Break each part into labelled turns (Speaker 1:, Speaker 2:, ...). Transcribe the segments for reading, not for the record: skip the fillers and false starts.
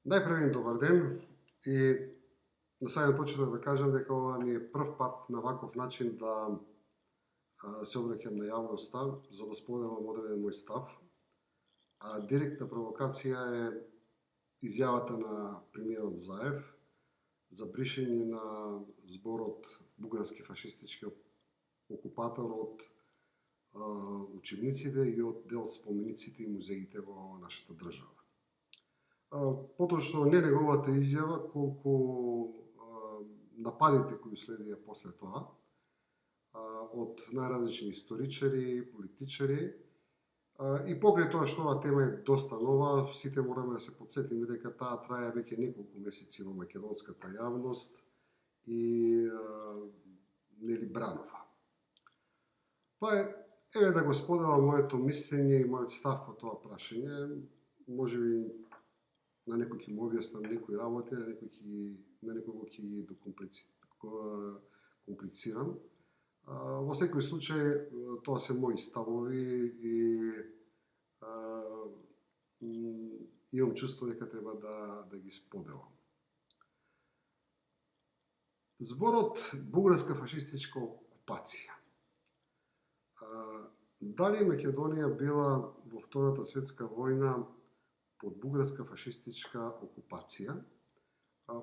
Speaker 1: Најпрво добар ден и на самиот почеток да кажам дека ова ми е прв пат на ваков начин да се обраќам на јавноста за да споделам одреден мој став. А директна провокација е изјавата на премиерот Заев за бришење на зборот бугарски фашистички окупатор од учебниците и од дел спомениците и музеите во нашата држава. Поточно не неговата изјава, колку нападите кои следија после тоа од најразлични историчари, политичари. И покрај тоа што оваа тема е доста нова, сите мораме да се потсетиме дека таа трае веќе неколку месеци во македонската јавност и нели бранува. Па еве да го споделам моето мислење и мојот став по тоа прашање, можеби на некој ќе му објаснам некои работи, на некој ќе ги комплицирам. Во секој случај, тоа се мои ставови и имам чувство дека треба да ги споделам. Зборот бугарска фашистичка окупација. Дали Македонија била во Втората светска војна под бугарска фашистичка окупација?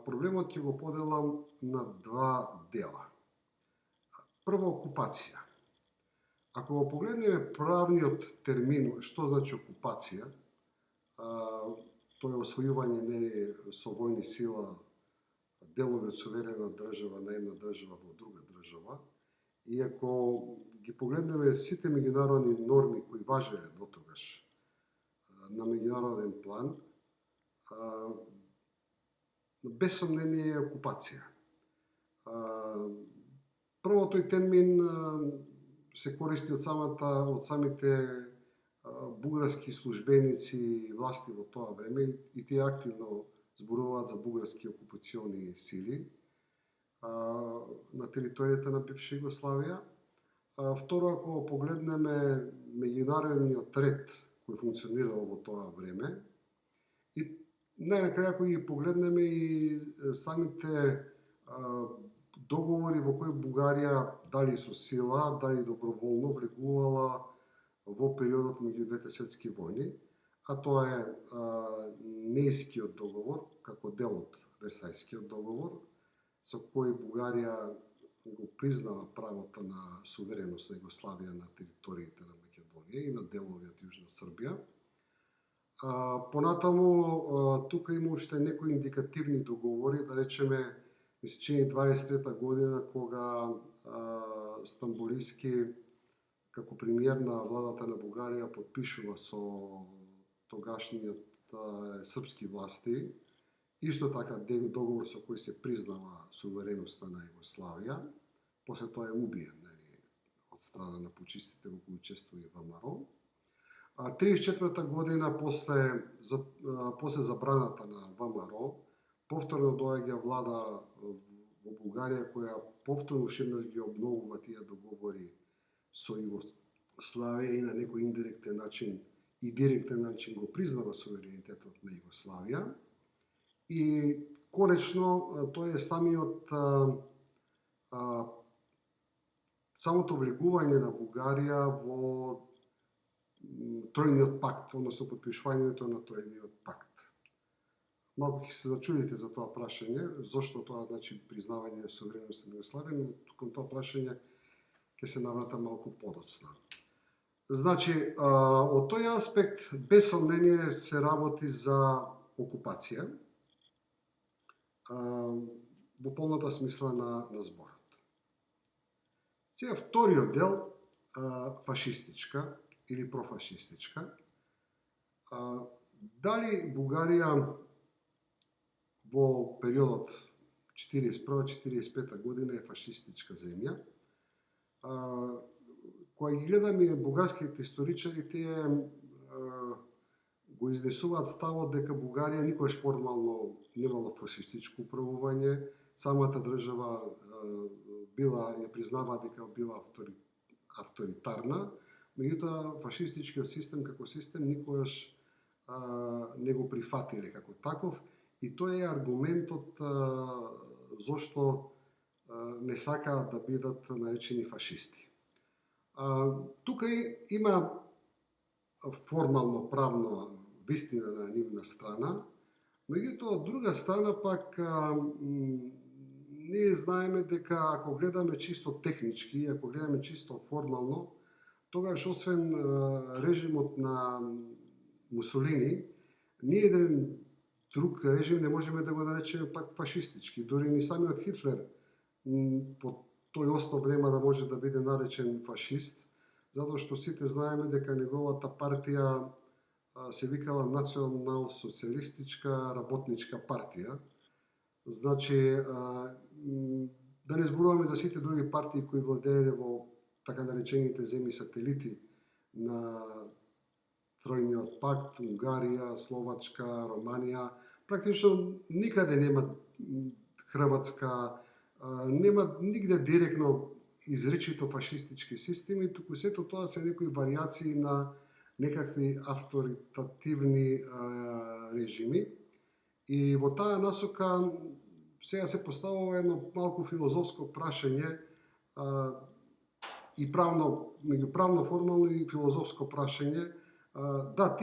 Speaker 1: Проблемот ќе го поделам на два дела. Прво, окупација. Ако го погледнеме правниот термин, што значи окупација, тоа е освојување со војни сила делови од суверена држава на една држава во друга држава, и ако ги погледнеме сите меѓународни норми кои важеле дотогаш на меѓународен план, без сомнение е окупација. Прво, тој термин се користи од самите бугарски службеници и власти во тоа време и тие активно зборуваат за бугарски окупациони сили на територијата на бивша Југославија. Второ, ако погледнеме меѓународниот ред кој функционирал во тоа време и најнакрај ако ги погледнеме и самите договори во кои Бугарија дали со сила, дали доброволно влегувала во периодот меѓу двете светски војни, а тоа е Нејскиот договор како дел од Версајскиот договор, со кој Бугарија го признава правото на сувереност на Југославија на териториите на Македонија и на делови од Јужна Србија. Понатаму, тука има уште некои индикативни договори, да речеме, ми се чини 23-та година, кога Стамболиски, како премиер на владата на Бугарија, подпишува со тогашниот српски власти, исто така договор со кој се признава сувереноста на Југославија, после тоа е убиен од страна на пучистите во кои учествува и ВМРО. 34-та година после забраната на ВМРО, повторно доаѓа влада во Бугарија која повторно уште еднаш ги обновува тие договори со Југославија и на некој индиректен начин и директен начин го признава суверенитетот на Југославија. И конечно тоа е самото влегување на Бугарија во Тројниот пакт, односно подпишувањето на Тројниот пакт. Малку ќе се зачудите за тоа прашање, зошто тоа значи признавање на сувереност на Југославија, но кон тоа прашање ќе се навратам малку подоцна. Значи, од тој аспект, без сомнение се работи за окупација, во полната смисла на зборот. Сега, вториот дел, фашистичка или профашистичка, дали Бугарија во периодот 41-45 година е фашистичка земја? Кога ги гледаме бугарските историчари, тие го изнесуваат ставот дека Бугарија никогаш формално немала фашистичко управување, самата држава ја признава дека била авторитарна, меѓутоа фашистичкиот систем како систем никогаш не го прифатиле како таков И тој е аргументот зошто не сакаат да бидат наречени фашисти. Тука има формално правно вистина на нивна страна, меѓутоа од друга страна пак ние знаеме дека ако гледаме чисто технички, ако гледаме чисто формално, тогаш освен режимот на Мусолини, ние еден друг режим не можеме да го наречеме пак фашистички. Дори ни самиот Хитлер по тој основ нема да може да биде наречен фашист, затоа што сите знаеме дека неговата партија се викала Национал-социјалистичка работничка партија. Значи, да не зборуваме за сите други партии кои владееле во така наречените земји сателити на Тројниот пакт, Унгарија, Словачка, Романија, практично никаде нема Хрватска, нема нигде директно изречито фашистички системи, туку сето тоа се некои варијации на некакви авторитативни режими. И во таа насока сега се поставува едно малку филозофско прашање и правно, меѓуправно формално и филозофско прашање. Да,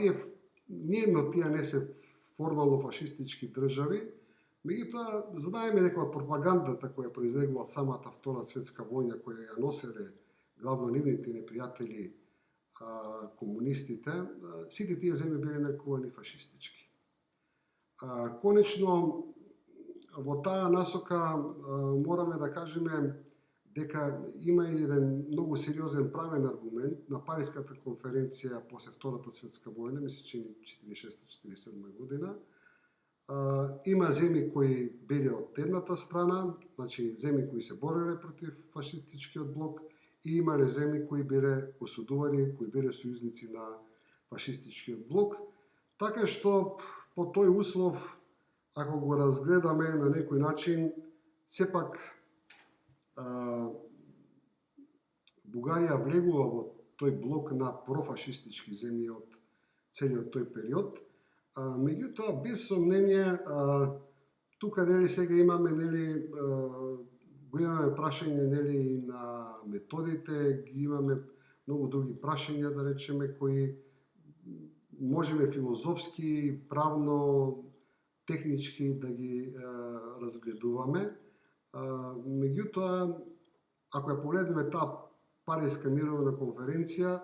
Speaker 1: ниедно од тие не се формално фашистички држави, меѓутоа знаеме дека пропагандата која произлегува од самата Втора светска војна, која ја носеле главно нивните непријатели комунистите, сите тие земји биле нарекувани фашистички. Конечно, во таа насока мораме да кажеме дека има и еден многу сериозен правен аргумент на Париската конференција после Втората светска војна, мисля че 46-47 година. Има земји кои биле од едната страна, значи земји кои се бореле против фашистичкиот блок, и имале земји кои биле осудувани, кои биле сојузници на фашистичкиот блок. Така што по тој услов, ако го разгледаме на некој начин, сепак Бугарија влегува во тој блок на профашистички земји од целиот тој период. Меѓутоа, без сомнение, тука нели сега имаме го имаме прашање нели на методите, ги имаме многу други прашања, да речеме, кои можеме филозофски, правно, технички да ги разгледуваме. Меѓутоа, ако ја погледнеме таа Париска мировна конференција,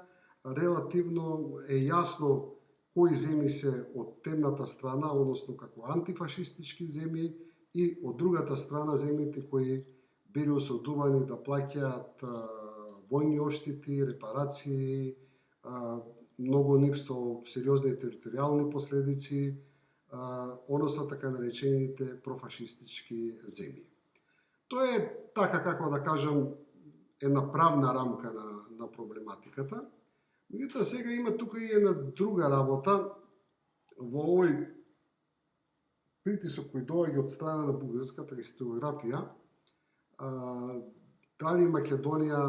Speaker 1: релативно е јасно кои земји се од едната страна, односно како антифашистички земји, и од другата страна земјите кои биле осудувани да плаќаат војни оштети, репарации, многу нив со сериозни територијални последици, односно така наречените профашистички земји. Тоа е така, како да кажам, една правна рамка на проблематиката. Меѓутоа сега има тука и една друга работа во овој притисок кој доаѓа од страна на бугарската историографија. Дали Македонија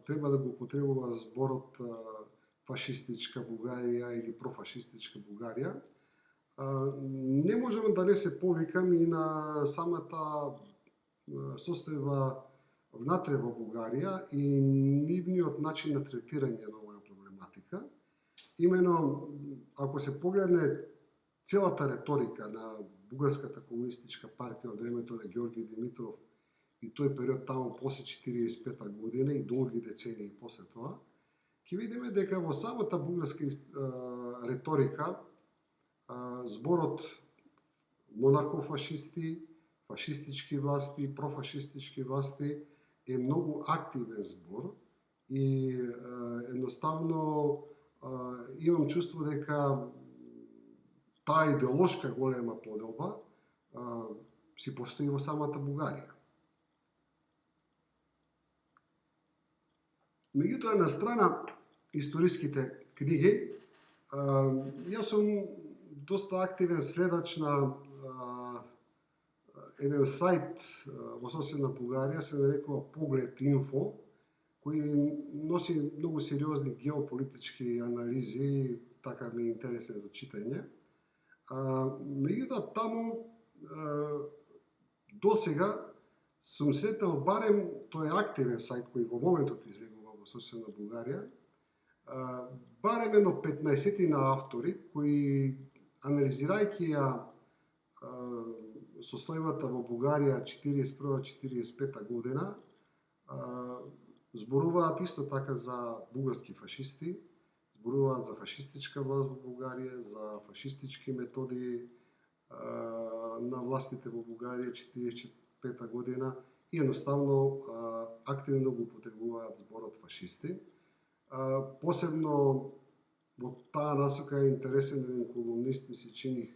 Speaker 1: треба да го употребува зборот фашистичка Бугарија или профашистичка Бугарија. Не можеме да не се повикам и на самата состојба внатре во Бугарија и нивниот начин на третирање на оваа проблематика. Имено, ако се погледне целата реторика на Бугарската комунистичка партија од времето на Ѓорѓи Димитров и тој период таму после 45 година и долги децении после тоа, ќе видиме дека во самата бугарска реторика зборот монархофашисти, фашистички власти, профашистички власти е многу активен збор и едноставно имам чувство дека таа идеолошка голема поделба си постои во самата Бугарија. Меѓутоа, на страна историските книги, јас сум доста активен следач на еден сајт во соседна Бугарија, се нарекува Поглед Инфо, кој носи многу сериозни геополитички анализи, така ми е интересен за читање. Меѓутоа, таму до сега сум сретнал барем, тој е активен сајт кој во моментот излегува во соседна Бугарија, барем едно 15 автори кои, анализирајќи ја состојбата во Бугарија 41-45 година, зборуваат исто така за бугарски фашисти, зборуваат за фашистичка власт во Бугарија, за фашистички методи на властите во Бугарија 45 година и едноставно активно го употребуваат зборот фашисти. Посебно во таа насока е интересен еден колумнист, ми се чини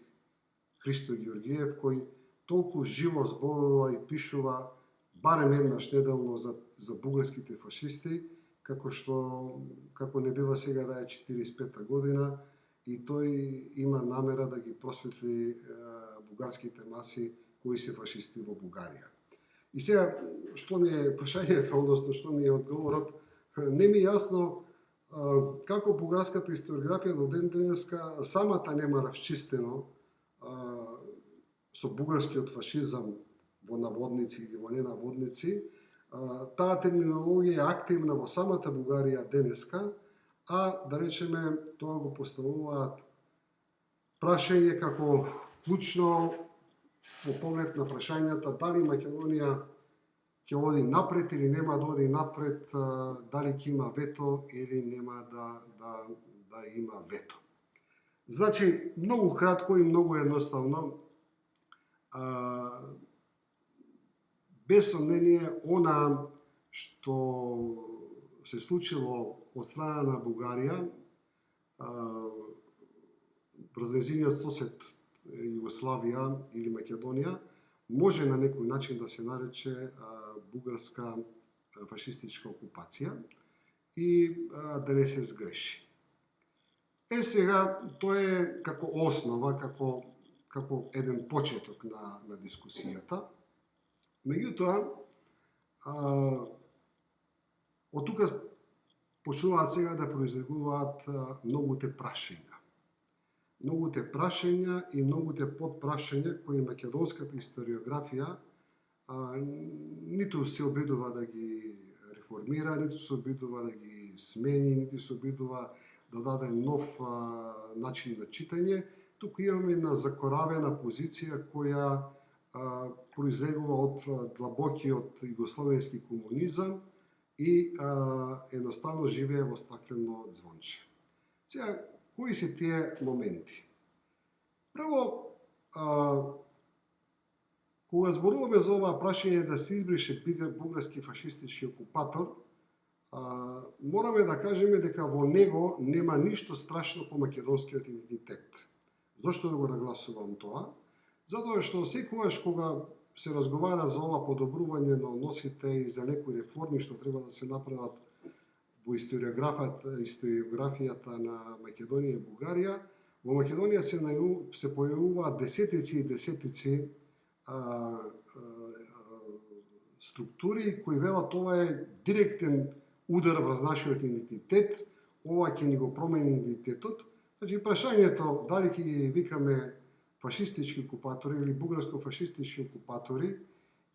Speaker 1: Христо Ѓоргиев, кој толку живо зборува и пишува барем еднаш неделно за бугарските фашисти, како не бива сега да е 45 година и тој има намера да ги просветли бугарските маси кои се фашисти во Бугарија. И сега, што ми е прашањето, односно што ми е одговорот, не ми е јасно како бугарската историографија до ден денеска самата нема расчистено со бугарскиот фашизам во наводници или во ненаводници. Таа терминологија е активна во самата Бугарија денеска, а да речеме тоа го поставуваат прашање како клучно по поглед на прашањата дали Македонија ќе оди напред или нема да оди напред, дали ќе има вето или нема да има вето. Значи, многу кратко и многу едноставно, без сомнение, она што се случило од страна на Бугарија врз нејзиниот сосед Југославија или Македонија, може на некој начин да се нарече бугарска фашистичка окупација и да не се сгреши. Сега, тоа е како основа, како еден почеток на дискусијата. Меѓутоа, од тука почнуваат сега да произлегуваат многуте прашања. Многуте прашања и многуте подпрашања кои македонската историографија ниту се обидува да ги реформира, ниту се обидува да ги смени, ниту се обидува да даде нов начин на читање, туку имаме една закоравена позиција која произлегува од длабокиот југословенски комунизам и едноставно живее во стаклено звонче. Сега, кои се тие моменти? Прво, кога зборуваме за оваа прашање да се избрише бугарски фашистички окупатор, мораме да кажеме дека во него нема ништо страшно по македонскиот идентитет. Зошто да го нагласувам тоа? Затоа што секогаш кога се разговара за ова подобрување на односите и за некои реформи што треба да се направат во историографијата на Македонија и Бугарија, во Македонија се појавуваат десетици и десетици структури кои велат ова е директен удар врз нашиот идентитет, ова ќе ни го промени идентитетот. Значи, прашањето дали ќе ги викаме фашистички окупатори или бугарско-фашистички окупатори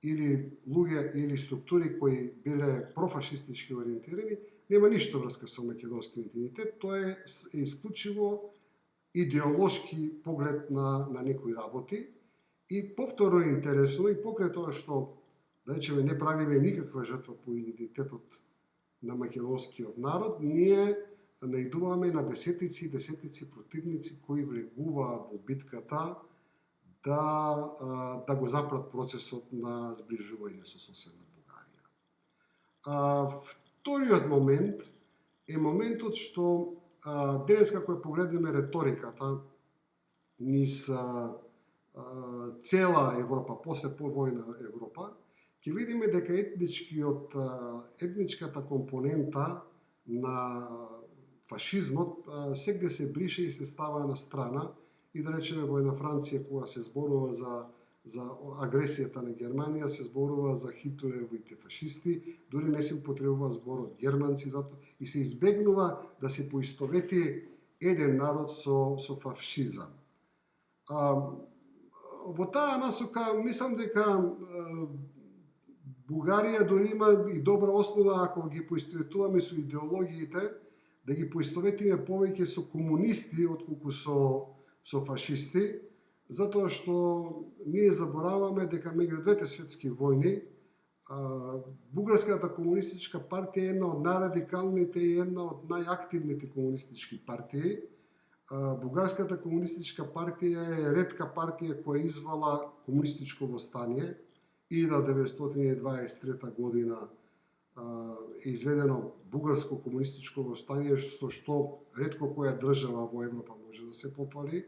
Speaker 1: или луѓе или структури кои биле профашистички ориентирани, нема ништо врска со македонскиот идентитет, тоа е исклучиво идеолошки поглед на некои работи. И повторно е интересно и покрај тоа што, да речеме, не правиме никаква жртва по идентитетот на македонскиот народ, ние наидуваме на десетици и десетици противници кои влегуваат во битката да го запрат процесот на зближување со соседна Бугарија. Вториот момент е моментот што денеска кога погледнеме реториката низ цела Европа, после повојна Европа, ќе видиме дека етничката компонента на фашизмот сегде се брише и се става на страна и да речеме во една Франција кога се зборува за агресијата на Германија, се зборува за Хитлеровите фашисти, дури не се употребува зборот германци, и се избегнува да се поистовети еден народ со фашизам. во таа насока мислам дека Бугарија дори има и добра основа ако ги поистоветуваме со идеологиите, да ги поистоветиме повеќе со комунисти отколку со фашисти, затоа што ние забораваме дека меѓу двете светски војни Бугарската комунистичка партија е една од најрадикалните и една од најактивните комунистички партии. Бугарската комунистичка партија е ретка партија која извала комунистичко востание. 1923 година е изведено бугарско комунистичко востание, со што ретко која држава во Европа може да се попари.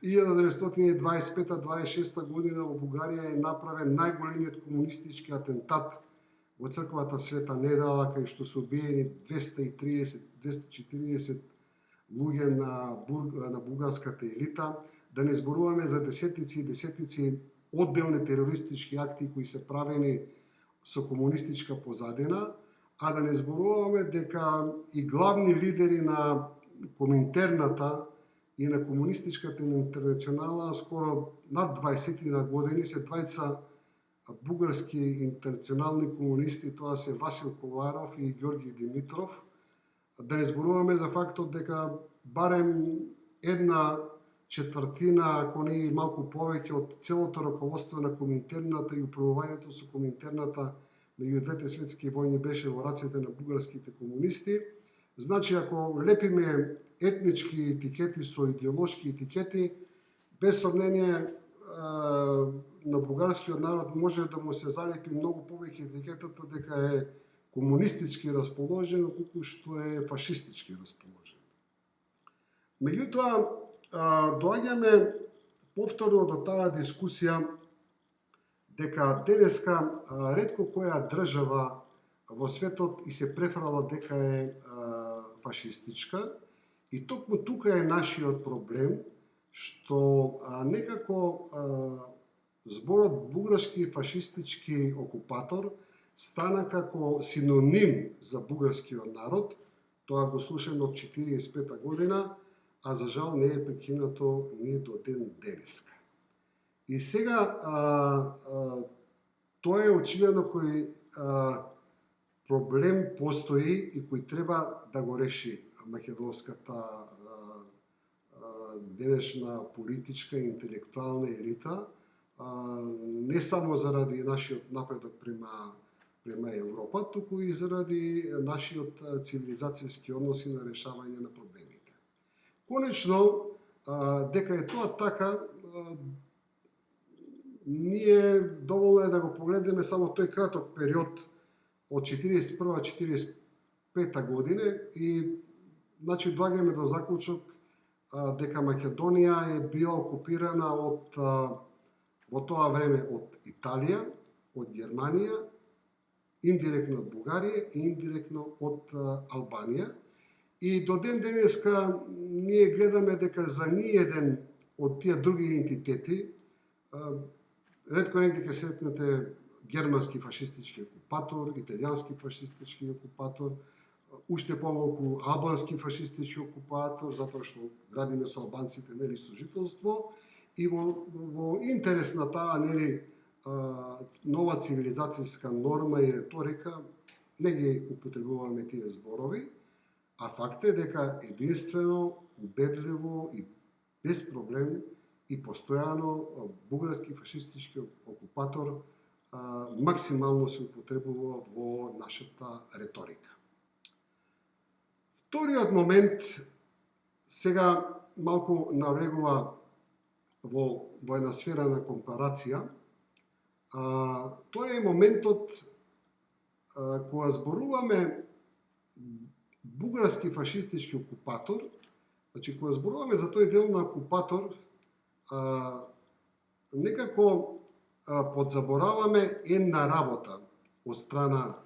Speaker 1: 1925-26 година во Бугарија е направен најголемиот комунистички атентат во црквата Света Недела, кај што се убиени 230-240 луѓе на бугарската елита. Да не зборуваме за десетици и десетици одделни терористички акти кои се правени со комунистичка позадина, а да не зборуваме дека и главни лидери на Коминтерната и на комунистичката интернационала скоро над 20 на години се двајца бугарски интернационални комунисти, тоа се Васил Коларов и Ѓорги Димитров. Да не зборуваме за фактот дека барем една четвртина, ако не и малку повеќе од целото раководство на Коминтерната и управувањето со Коминтерната меѓу двете светски војни беше во рацете на бугарските комунисти. Значи, ако лепиме етнички етикети со идеолошки етикети, без сомнение на бугарскиот народ може да му се залепи многу повеќе етикетата дека е комунистички расположен, колку што е фашистички расположен. Меѓутоа, доаѓаме повторно до таа дискусија дека денеска ретко која држава во светот и се префрала дека е фашистичка, и токму тука е нашиот проблем, што некако зборот бугарски фашистички окупатор стана како синоним за бугарскиот народ. Тоа го слушаме од 1945 година, а за жал не е прекинато ни до ден денеска. И сега тоа е очигледно кој проблем постои и кој треба да го реши македонската денешна политичка и интелектуална елита, не само заради нашиот напредок према Европа, туку и заради нашиот цивилизацијски односи на решавање на проблемите. Конечно, дека е тоа така, ние доволно е да го погледнеме само тој краток период од 1941-1945 година и значи доаѓаме до заклучок дека Македонија е била окупирана во тоа време од Италија, од Германија, индиректно од Бугарија и индиректно од Албанија. И до ден денеска ние гледаме дека за ниеден од тие други ентитети, ретко негде ќе сретнете германски фашистички окупатор, италијански фашистички окупатор, уште помалку албански фашистички окупатор, затоа што градиме со албанците нели сожителство, и во интерес на таа нели нова цивилизацијска норма и реторика не ги употребуваме тие зборови, а факт е дека единствено, убедливо и без проблем и постојано бугарски фашистички окупатор максимално се употребува во нашата реторика. Вториот момент сега малку навлегува во една сфера на компарација. Тоа е моментот кога зборуваме бугарски фашистички окупатор, значи кога зборуваме за тој дел на окупатор, некако подзабораваме една работа од страна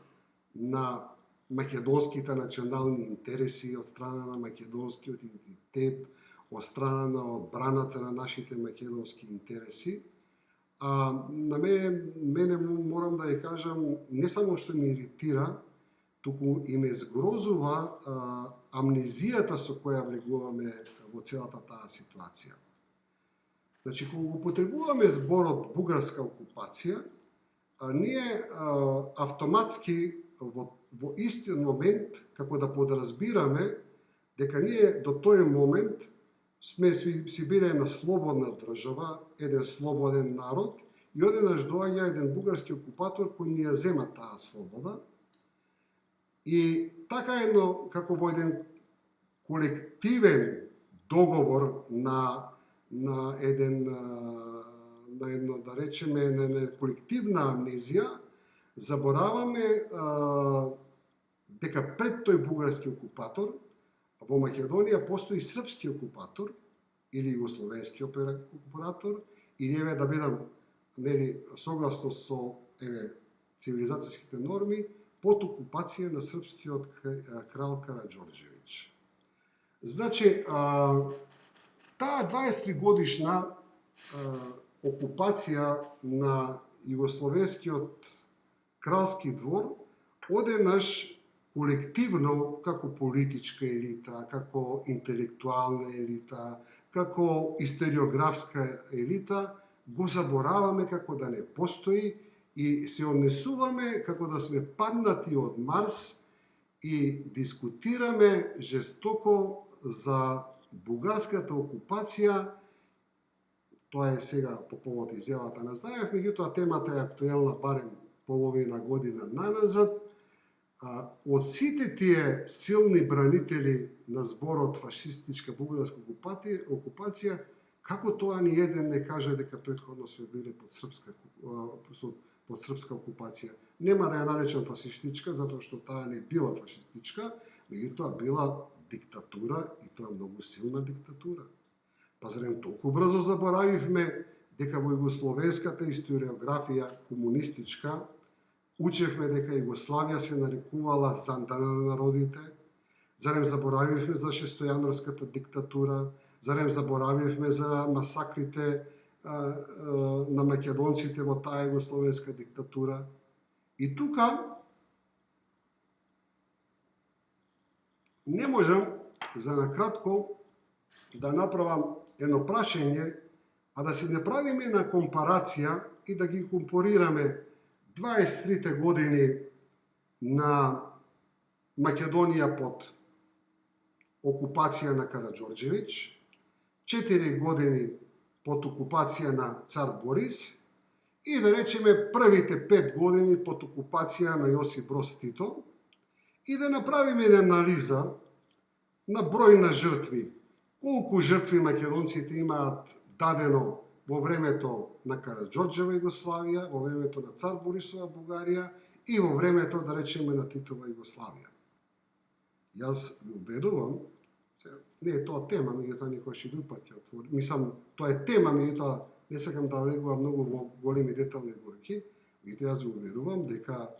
Speaker 1: на македонските национални интереси, од страна на македонскиот идентитет, од страна на одбраната на нашите македонски интереси. На мене морам да ја кажам, не само што ме иритира, туку и ме згрозува амнезијата со која влегуваме во целата таа ситуација. Значи, кога го потребуваме зборот бугарска окупација, ние автоматски во истиот момент, како да подразбираме дека ние до тој момент сме си биле една слободна држава, еден слободен народ, и одеднаш доаѓа еден бугарски окупатор кој ни ја зема таа слобода. И така едно, како во еден колективен договор на едно, да речеме, на една колективна амнезија, забораваме дека пред тој бугарски окупатор во Македонија постои српски окупатор или југословенски окупатор, или еве да бидам согласно со цивилизацијските норми, под окупација на српскиот крал Караџорџевиќ. Значи, таа 23 годишна окупација на југословенскиот кралски двор одеднаш колективно, како политичка елита, како интелектуална елита, како историографска елита, го забораваме како да не постои и се однесуваме како да сме паднати од Марс и дискутираме жестоко за бугарската окупација. Тоа е сега по повод изјавата на Заев, меѓутоа темата е актуелна барем половина година наназад. Од сите тие силни бранители на зборот фашистичка бугарска окупација, како тоа ни еден не каже дека претходно сме биле под српска окупација. Нема да ја наречам фашистичка, затоа што таа не била фашистичка, меѓутоа била диктатура, и тоа многу силна диктатура. Па зарем толку брзо заборавивме дека во југословенската историографија комунистичка учевме дека Југославија се нарекувала зандана на народите? Зарем заборавивме за шестојанорската диктатура? Зарем заборавивме за масакрите на македонците во таа југословенска диктатура? И тука не можам за накратко да направам едно прашање, а да се не правиме на компарација и да ги компарираме 23 години на Македонија под окупација на Караџорџевиќ, 4 години под окупација на цар Борис и да речеме првите 5 години под окупација на Јосип Броз Тито, и да направиме една анализа на број на жртви. Колку жртви македонците имаат дадено во времето на Караџорџева Југославија, во времето на цар Борисова Бугарија и во времето, да речеме, на Титова Југославија. Јас ви убедувам, не е тоа тема, меѓутоа некојаш и друг пат ќе отворим. Мислам, тоа е тема, меѓутоа не сакам да влегувам многу во големи детални зборки, меѓутоа јас ви уверувам дека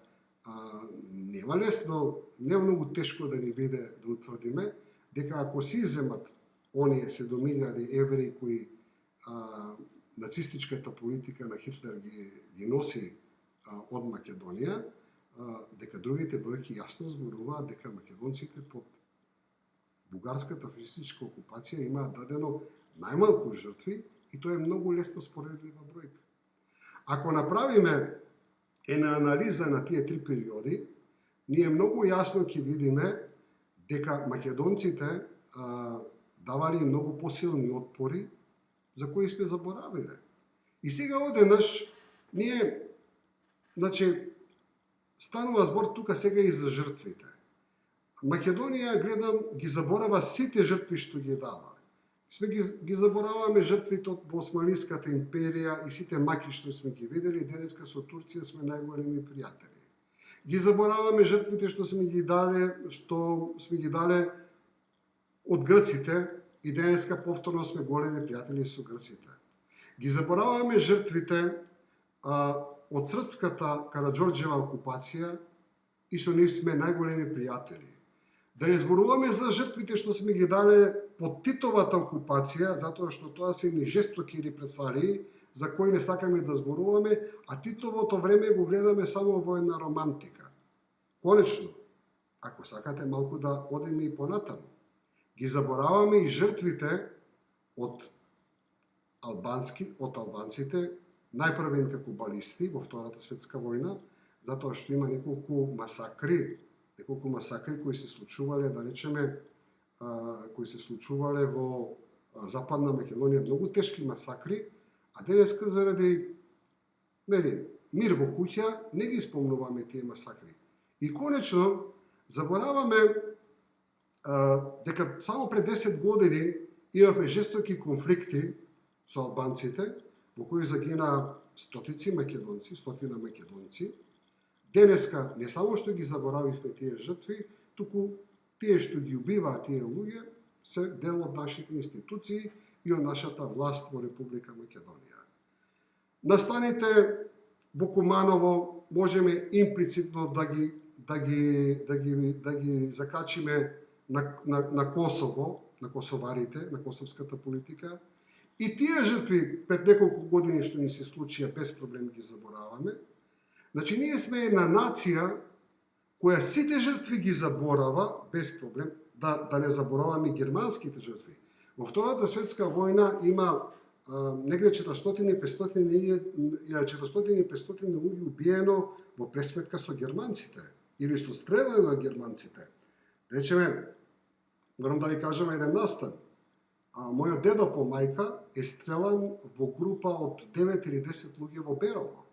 Speaker 1: нема лесно, не многу тешко да ни биде да утврдиме дека ако се иземат оние 7.000 евреи кои нацистичката политика на Хитлер ги носи од Македонија, дека другите бројки јасно зборуваат дека македонците под бугарската фашистичка окупација имаат дадено најмалку жртви, и тоа е многу лесно споредлива бројка. Ако направиме една анализа на тие три периоди, ние многу јасно ќе видиме дека македонците давали многу посилни отпори за кои сме заборавиле. И сега одеднаш ние, значи, станува збор тука сега и за жртвите. Македонија, гледам, ги заборава сите жртви што ги дава. Ги забораваме жртвите во Османлиската империја и сите маки што сме ги видели, денеска со Турција сме најголеми пријатели. Ги забораваме жртвите што сме ги дале од грците и денеска повторно сме големи пријатели со грците. Ги забораваме жртвите од српската Караџорџева окупација и со нив сме најголеми пријатели. Да не зборуваме за жртвите што сме ги дале под Титовата окупација, затоа што тоа се ни жестоки репресалии за кои не сакаме да зборуваме, а Титовото време го гледаме само во една романтика. Конечно, ако сакате малку да одиме и понатаму, ги забораваме и жртвите од од албанците, најпрвен како балисти во Втората светска војна, затоа што има неколку масакри кои се случувале, да речеме, кои се случувале во Западна Македонија, многу тешки масакри, а денеска заради мир во куќа не ги спомнуваме тие масакри. И конечно забораваме дека само пред 10 години имавме жестоки конфликти со албанците, во кои загина стотина македонци. Денеска не само што ги заборавивме тие жртви, туку тие што ги убиваат тие луѓе се дел од нашите институции и од нашата власт во Република Македонија. Настаните во Куманово можеме имплицитно да ги закачиме на Косово, на косоварите, на косовската политика. И тие жртви пред неколку години што ни се случија без проблем ги забораваме. Значи, ние сме една нација која сите жртви ги заборава без проблем, да не забораваме германските жртви. Во Втората светска војна има негде 400-500 луѓе убиено во пресметка со германците или со стреляње на германците. Речеме, морам да ви кажам еден настан. Мојот дедо по мајка е стрелан во група од 9 или 10 луѓе во Берово.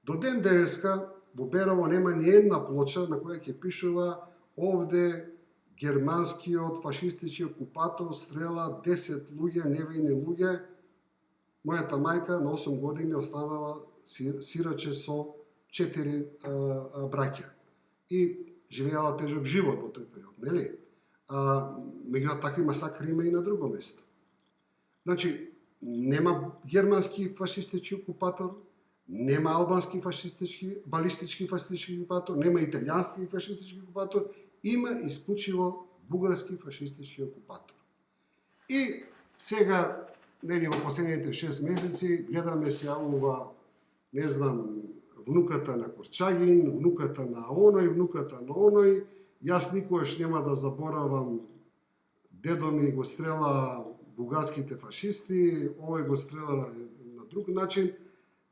Speaker 1: До ден денеска во Берово нема ни една плоча на која ќе пишува овде германскиот фашистички окупатор стрела 10 луѓе, невини луѓе. Мојата мајка на 8 години останала сираче со 4 браќа. И живеала тежок живот во тој период, нели? Меѓутоа такви масакри има и на друго место. Значи, нема германски фашистички окупатор, нема албански балистички фашистички окупатор, нема италијански фашистички окупатор, има исклучиво бугарски фашистички окупатор. И сега, нели, во последните 6 месеци гледаме се јавува, не знам, внуката на Корчагин, внуката на оној, внуката на оној. Јас никогаш нема да заборавам, дедо ми го стрела бугарските фашисти, овој го стрела на друг начин.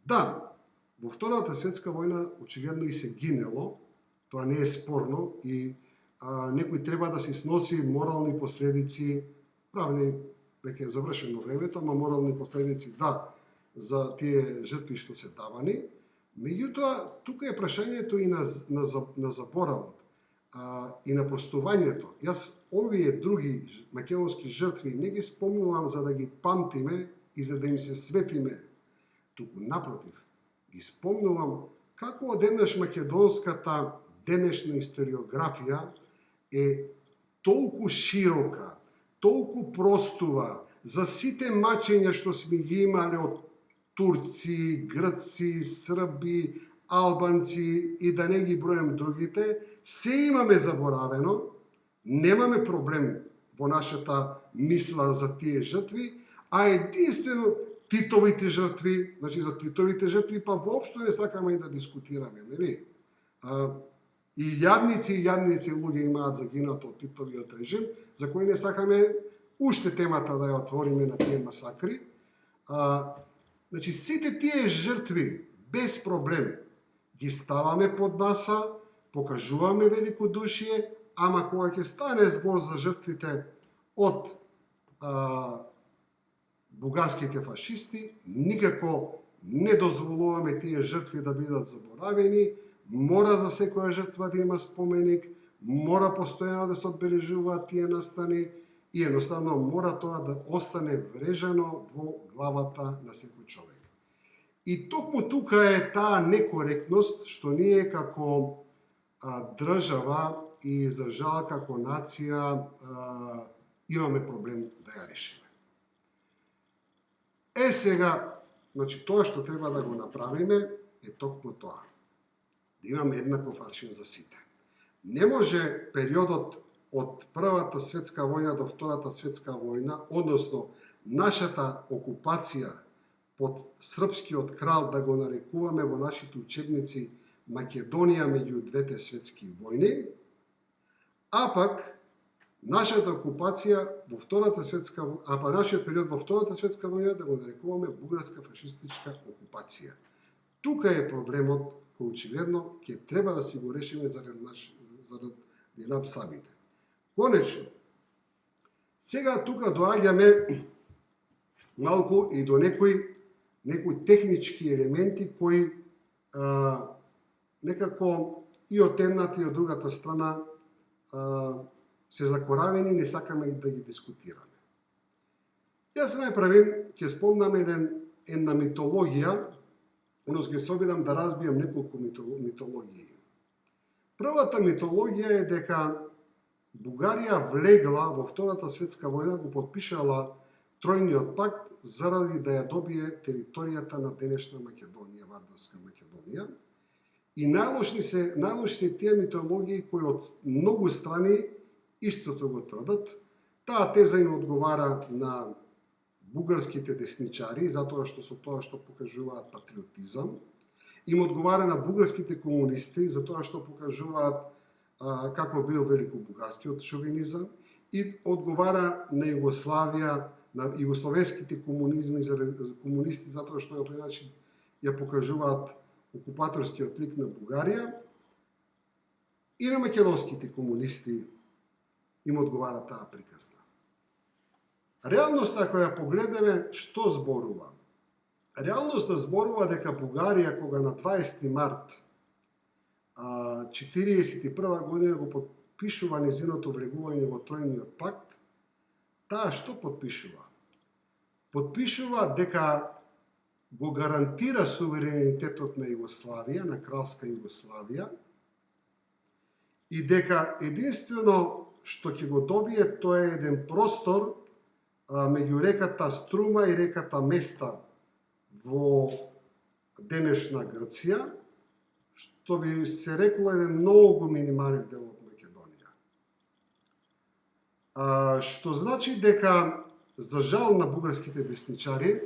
Speaker 1: Да, во Втората светска војна очигледно и се гинело, тоа не е спорно и некој треба да се сноси морални последици, правни, веќе е завршено времето, ама морални последици да, за тие жртви што се давани. Меѓутоа, тука е прашањето и на заборавот и на простувањето. Јас овие други македонски жртви не ги спомнувам за да ги памтиме и за да им се светиме, туку напротив, ги спомнувам како одеднаш македонската денешна историографија е толку широка, толку простува за сите мачења што сме ги имале од турци, грци, срби, албанци и да не ги бројам другите, се имаме заборавено, немаме проблем во нашата мисла за тие жртви, а единствено Титовите жртви, значи за Титовите жртви па воопшто не сакаме и да дискутираме, нели? И јадници луѓе имаат загинато од Титовиот режим, за кој не сакаме уште темата да ја отвориме на тие масакри. Значи, сите тие жртви, без проблем, ги ставаме под маса, покажуваме великодушие, ама кога ќе стане збор за жртвите од бугарските фашисти, никако не дозволуваме тие жртви да бидат заборавени, мора за секоја жртва да има споменик, мора постојано да се одбележуваат тие настани и едноставно мора тоа да остане врежано во главата на секој човек. И токму тука е таа некоректност што ние како држава и за жал како нација имаме проблем да ја решиме. Сега, значи тоа што треба да го направиме е токму тоа. Да имаме еднаков аршин за сите. Не може периодот од Првата светска војна до Втората светска војна, односно нашата окупација под српскиот крал да го нарекуваме во нашите учебници Македонија меѓу двете светски војни, а пак Нашата окупација во Втората светска нашиот период во Втората светска војна да го нарекуваме бугарска фашистичка окупација. Тука е проблемот кој очигледно ќе треба да си го решиме зарад нам самите. Конечно, сега тука доаѓаме малку и до некои технички елементи кои некако и од едната и од другата страна се закоравени и не сакаме да ги дискутираме. Јас најправим ќе спомнам една митологија, односно ќе се обидам да разбијам неколку митологии. Првата митологија е дека Бугарија влегла во Втората светска војна, го подпишала Тројниот пакт заради да ја добие територијата на денешна Македонија, Вардарска Македонија. И најлоши се тие митологии кои од многу страни истото го тврдат. Таа теза им одговара на бугарските десничари, затоа што со тоа што покажуваат патриотизам. Им одговара на бугарските комунисти, затоа што покажуваат како бил великобугарскиот шовинизам. И одговара на Југославија, на југословенските комунисти, затоа што на тој начин ја покажуваат окупаторскиот лик на Бугарија. И на македонските комунисти им одговара таа приказна. Реалноста, ако ја погледнеме, што зборува? Реалноста зборува дека Бугарија, кога на 20 март 1941 година го подпишува незиното влегување во Тројниот пакт, таа што подпишува? Подпишува дека го гарантира суверенитетот на Југославија, на Кралска Југославија, и дека единствено што ќе го добие тоа е еден простор меѓу реката Струма и реката Места во денешна Грција, што би се рекло еден многу минимален дел од Македонија. Што значи дека, за жал на бугарските десничари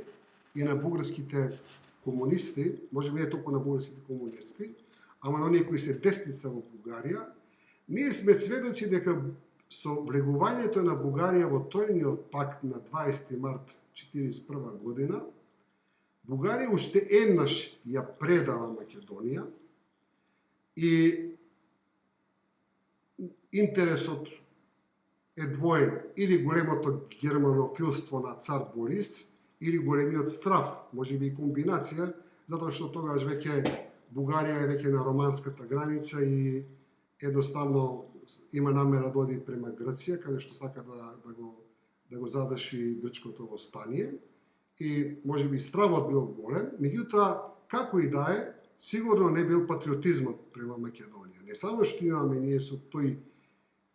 Speaker 1: и на бугарските комунисти, може би не толку на бугарските комунисти, ама на оние кои се десница во Бугарија, ние сме сведоци дека со влегувањето на Бугарија во Тројниот пакт на 20 март 1941 година, Бугарија уште еднаш ја предава Македонија и интересот е двоен, или големото германофилство на цар Борис, или големиот страв, може би и комбинација, затоа што тогаш веќе Бугарија е веќе на романската граница и едноставно има намера да оди према Грција, каде што сака да го задаши грчкото востание. И може би стравот бил голем, меѓутоа, како и да е, сигурно не бил патриотизмот према Македонија. Не само што имаме ние со тој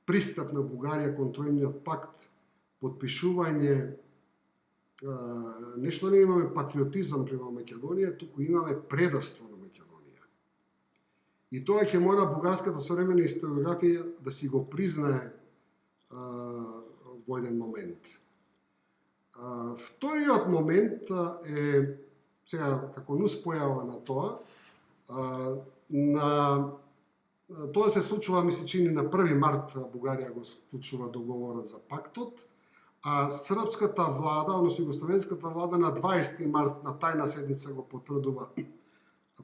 Speaker 1: пристап на Бугарија кон Тројниот пакт, подпишување, нешто не имаме патриотизам према Македонија, туку имаме предавство на Македонија. И тоа ќе мора бугарската современа историографија да си го признае во еден момент. Вториот момент е, сега, како нуспојава на тоа, тоа се случува, ми се чини, на 1 март Бугарија го склучува договорот за пактот, а српската влада, односно југословенската влада, на 20 март на тајна седница го потврдува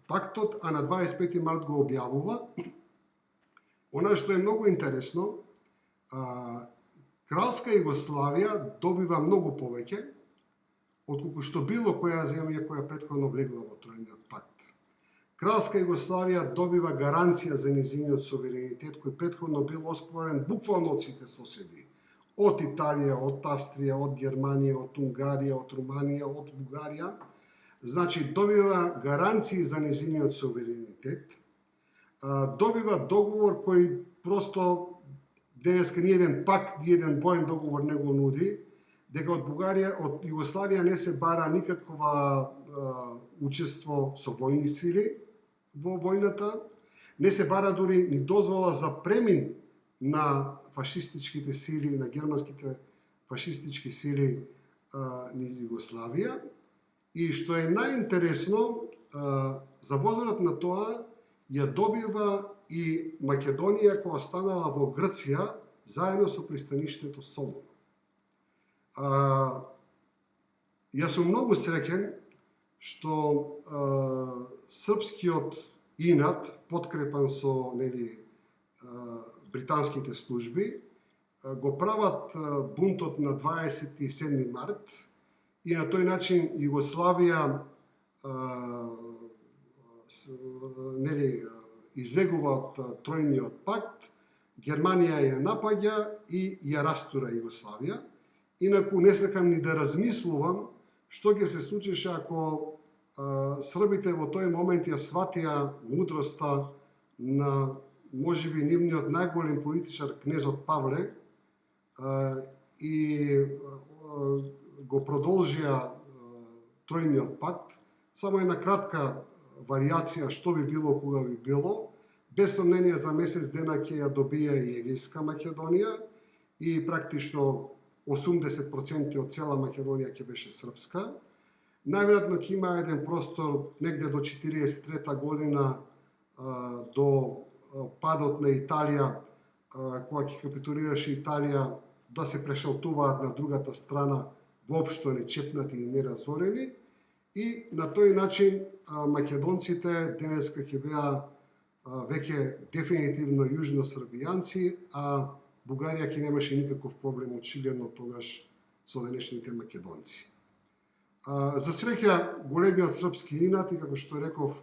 Speaker 1: пактот, а на 25 март го објавува. Она што е многу интересно, Кралска Југославија добива многу повеќе отколку што било која земја која претходно влегла во Тројниот пакт. Кралска Југославија добива гаранција за нејзиниот суверенитет кој претходно бил оспорен буквално од сите соседи. Од Италија, од Австрија, од Германија, од Унгарија, од Руманија, од Бугарија. Значи, добива гаранции за нејзиниот суверенитет, добива договор кој просто денеска ни еден пакт, ни еден воен договор не го нуди, дека од Бугарија, од Југославија не се бара никаква учество со војни сили во војната, не се бара дури ни дозвола за премин на фашистичките сили, на германските фашистички сили низ Југославија. И што е најинтересно, за возврат на тоа ја добива и Македонија која останала во Грција, заедно со пристаништето Солун. Јас сум многу среќен што српскиот инат, подкрепан со британските служби, го прават бунтот на 27 март и на тој начин Југославија излегува од тројниот пакт, Германија ја напаѓа и ја растура Југославија. Инаку не сакам ни да размислувам што ќе се случише ако србите во тој момент ја сватија мудроста на можеби нивниот најголем политичар кнезот Павле и го продолжија тројниот пакт. Само една кратка варијација што би било кога би било. Без сомнение за месец дена ќе ја добија и Егејска Македонија и практично 80% од цела Македонија ќе беше српска. Најверојатно ќе има еден простор негде до 43 година до падот на Италија, кога ќе капитулираше Италија, да се прешалтуваат на другата страна воопшто нечепнати и неразорени. И на тој начин македонците денеска ќе беа веќе дефинитивно јужносрбијанци, а Бугарија ќе немаше никаков проблем очигледно тогаш со денешните македонци. За среќа, големиот српски инат и, како што реков,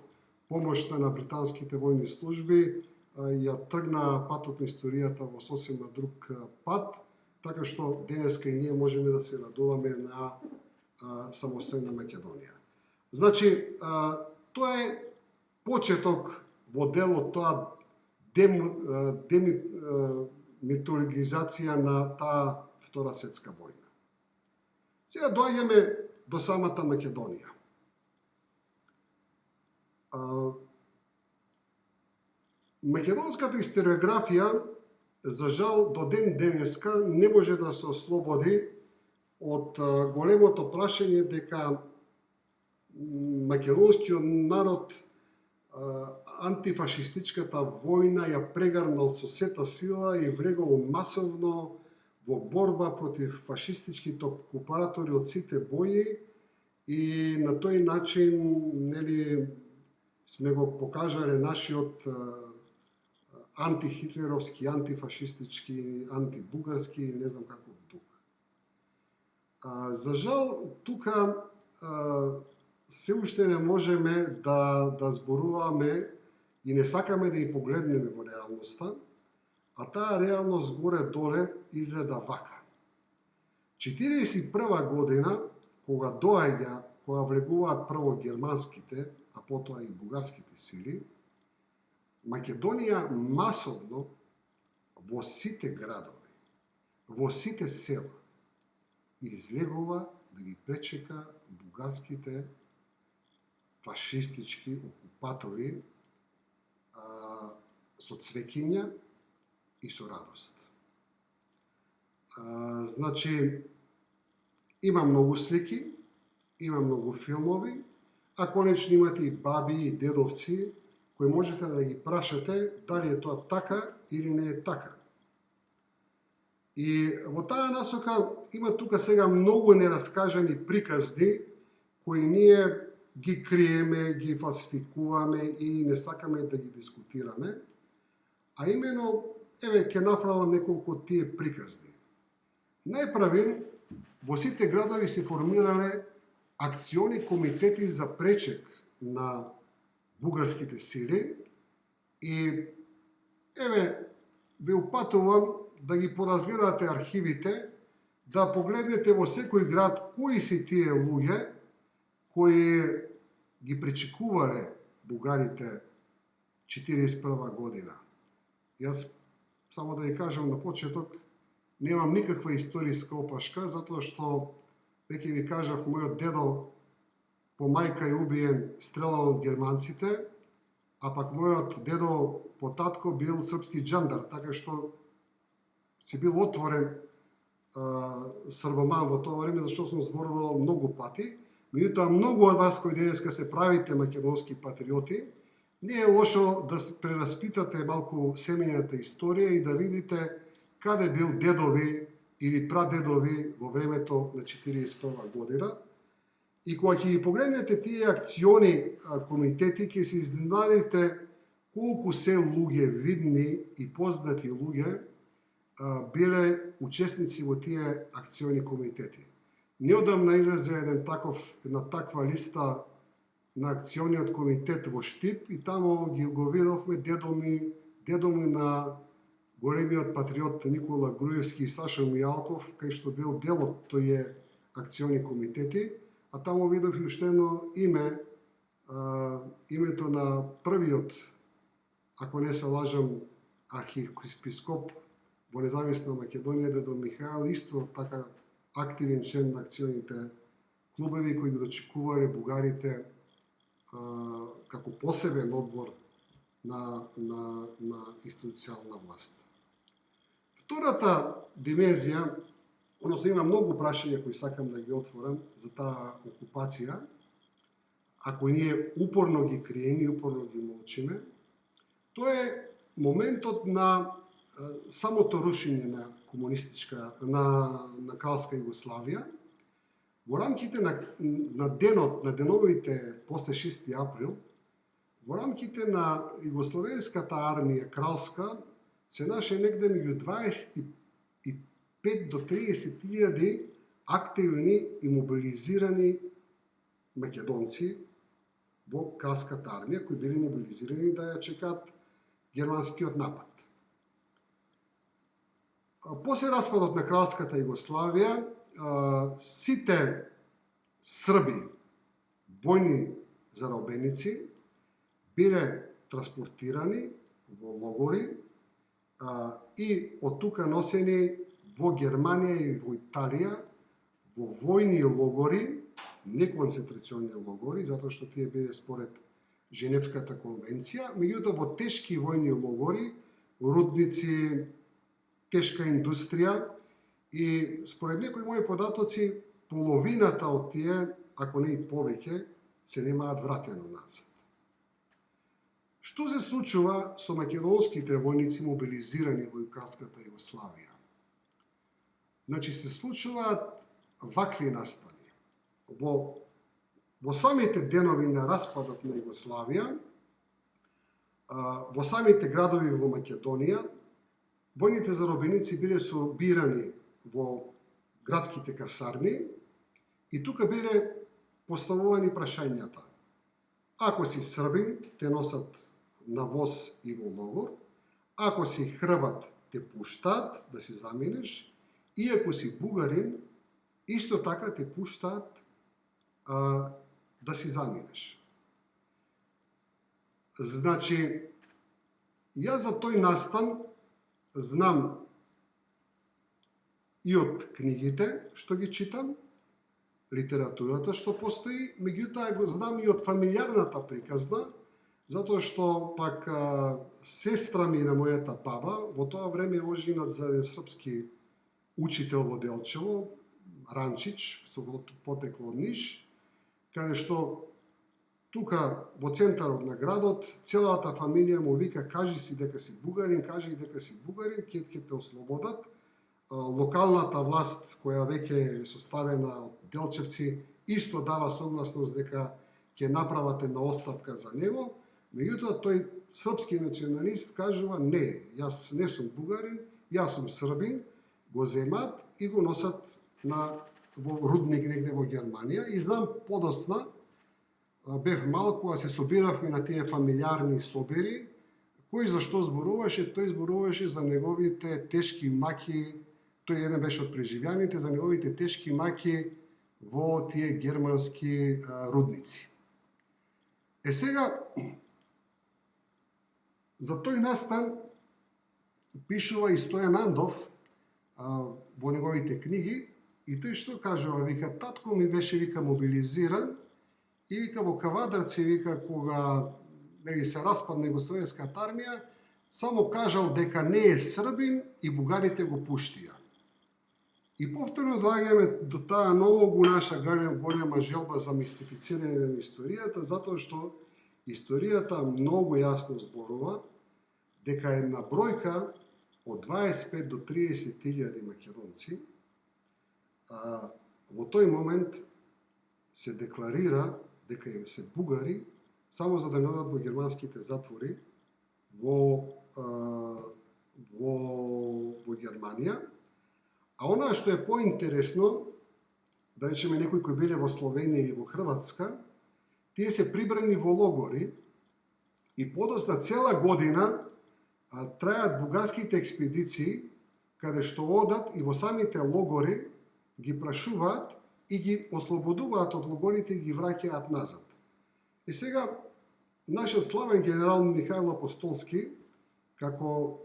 Speaker 1: помошта на британските војни служби ја тргна патот на историјата во сосем на друг пат, така што денеска и ние можеме да се радуваме на самостојна Македонија. Значи, тоа е почеток во делот тоа демитологизација на таа Втора светска војна. Сега доаѓаме до самата Македонија. Македонската историографија, за жал, до ден денеска не може да се ослободи од големото прашање дека македонскиот народ антифашистичката војна ја прегарнал со сета сила и влегол масовно во борба против фашистичките окупатори од сите бои и на тој начин сме го покажале нашиот антихитлеровски, антифашистички, антибугарски, не знам каков дух. За жал, тука се уште не можеме да зборуваме и не сакаме да ја погледнеме во реалноста, а таа реалност горе-доле изгледа вака. 41 година, кога влегуваат прво германските, а потоа и бугарските сили, Македонија масовно во сите градови, во сите села, излегува да ги пречека бугарските фашистички окупатори со цвеќиња и со радост. Значи, има многу слики, има многу филмови, а конечно имате и баби и дедовци кои можете да ги прашате дали е тоа така или не е така. И во таа насока има тука сега многу нераскажани приказни кои ние ги криеме, ги фалсификуваме и не сакаме да ги дискутираме. А имено, ќе направам неколку тие приказни. Најпрвен, во сите градови се формирале акциони комитети за пречек на бугарските сили и ве упатувам да ги поразгледате архивите, да погледнете во секој град кои се тие луѓе кои ги пречекувале бугарите 41 година. Јас само да ви кажам на почеток, немам никаква историска опашка, затоа што, веќе ви кажав, мојот дедо по мајка е убиен стрелан од германците, а пак мојот дедо по татко бил српски џандар, така што си бил отворен србоман во тоа време, зашто сум зборувал многу пати. Меѓутоа, многу од вас кои денеска се правите македонски патриоти, не е лошо да прераспитате малку семејната историја и да видите каде бил дедови или прадедови во времето на 41 година. И кога ќе ги погледнете тие акциони комитети, ќе се изненадите колку се луѓе, видни и познати луѓе, биле учесници во тие акциони комитети. Неодамна излезе една таква листа на акциониот комитет во Штип и таму го видовме дедоми на големиот патриот Никола Груевски и Саша Мијалков, кај што бил дел од тој акциони комитети, а таму видов и уште едно име, името на првиот, ако не се лажам, архиепископ во независна Македонија, дедо Михаил, исто така активен член на акционите клубови кои го дочекувале бугарите како посебен одбор на институционална власт. Втората димензија, односно има многу прашања кои сакам да ги отворам за таа окупација, ако ние упорно ги криеме и упорно ги молчиме, тоа е моментот на самото рушење на на кралска Југославија, во рамките на деновите после 6 април, во рамките на југословенската армија кралска се наше негде меѓу 25 до 30 илјади активни и мобилизирани македонци во кралската армија, кои били мобилизирани да ја чекаат германскиот напад. После распадот на кралската Југославија, сите срби, војни заробеници, биле транспортирани во логори и од тука носени во Германија и во Италија, во војни логори, не концентрационни логори, затоа што тие биле според Женевската конвенција, меѓутоа во тешки војни логори, рудници, тешка индустрија и според некои мои податоци, половината од тие, ако не и повеќе, се немаат вратено назад. Што се случува со македонските војници мобилизирани во кралската Југославија? Значи се случуваат вакви настани. Во самите денови на распадот на Југославија, во самите градови во Македонија, војните заробеници биле собирани во градските касарни и тука биле поставувани прашањата. Ако си србин, те носат на воз и во логор, ако си хрват, те пуштаат да си заминеш, и ако си бугарин, исто така те пуштаат да си заминеш. Значи, јас за тој настан знам и од книгите што ги читам, литературата што постои, меѓутоа го знам и од фамилиарната приказна, затоа што пак сестра ми на мојата баба во тоа време оженат за еден српски учител во Делчево, Ранчич, со потекло од Ниш, каде што тука во центарот на градот целата фамилија му вика: кажи си дека си бугарин, кажи дека си бугарин, ќе те ослободат. Локалната власт, која веќе е составена од делчевци, исто дава согласност дека ќе направат една оставка за него, меѓутоа тој српски националист кажува: не, јас не сум бугарин, јас сум србин, го земат и го носат во рудник негде во Германија. И знам подоцна, бев мал, кога се собиравме на тие фамилиарни собери, кој за што зборуваше? Тој зборуваше за неговите тешки маки, тој еден беше од преживјаните, за неговите тешки маки во тие германски рудници. Сега, за тој настан пишува и Стојан Андов во неговите книги, и тој што кажува, вика: татко ми беше, вика, мобилизиран и вика во Кавадарци, вика, кога се распадна југословенската армија, само кажал дека не е србин и бугарите го пуштија. И повторно доаѓаме до таа многу наша голема желба за мистифицирање на историјата, затоа што историјата многу јасно зборува дека една бројка од 25 до 30.000 македонци, во тој момент се декларира дека се бугари само за да не одат во германските затвори во Германија. А она што е поинтересно, да речеме некои кои биле во Словенија или во Хрватска, тие се прибрани во логори и подоцна цела година трајат бугарските експедиции каде што одат и во самите логори ги прашуваат и ги ослободуваат од логорите и ги враќаат назад. И сега, нашиот славен генерал Михајло Апостолски, како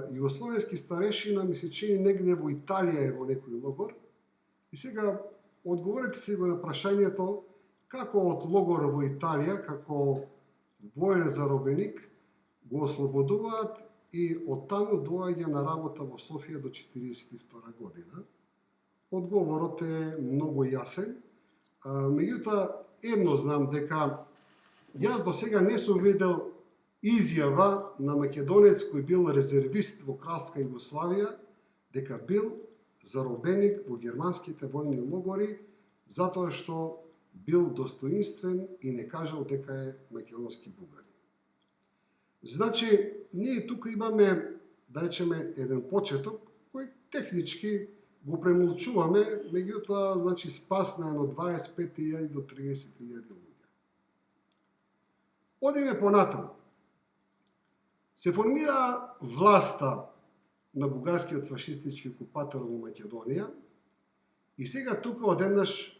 Speaker 1: југословенски старешина, ми се чини негде во Италија е во некој логор. И сега, одговорете си го на прашањето како од логор во Италија, како воен заробеник, го ослободуваат и од таму доаѓа на работа во Софија до 1942 година. Одговорот е многу јасен. Меѓутоа, едно знам дека јас до сега не сум видел изјава на македонец кој бил резервист во Кралска Југославија дека бил заробеник во германските војни логори затоа што бил достоинствен и не кажал дека е македонски бугарин. Значи, ние тука имаме, да речеме, еден почеток кој технички го премолчуваме, меѓутоа, значи, спасна едно 25.000 до 30.000 луѓе. Одиме понатаму. Се формира власта на бугарскиот фашистички окупатор во Македонија и сега тука одеднаш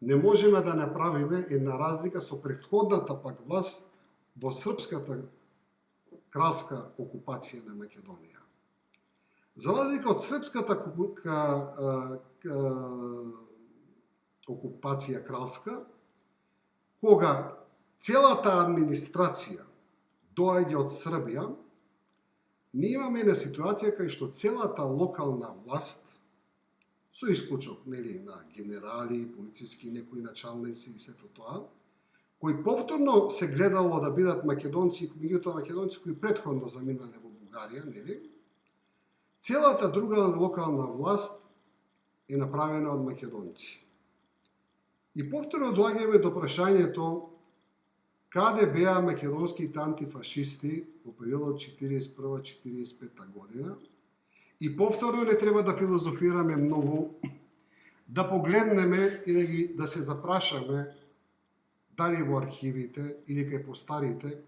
Speaker 1: не можеме да направиме една разлика со претходната пак власт во српската кралска окупација на Македонија. За разлика од српската окупација кралска, кога целата администрација доаѓа од Србија, ние имаме една ситуација кај што целата локална власт, со исклучок на генерали, полициски некои началници и сето тоа, кои повторно се гледало да бидат македонци, меѓутоа македонци кои претходно заминале во Бугарија, целата друга локална власт е направена од македонци. И повторно доаѓаме до прашањето каде беа македонските антифашисти во периодот 1941-1945 година. И повторно не треба да филозофираме многу, да погледнеме и да се запрашаме дали во архивите или кај постарите,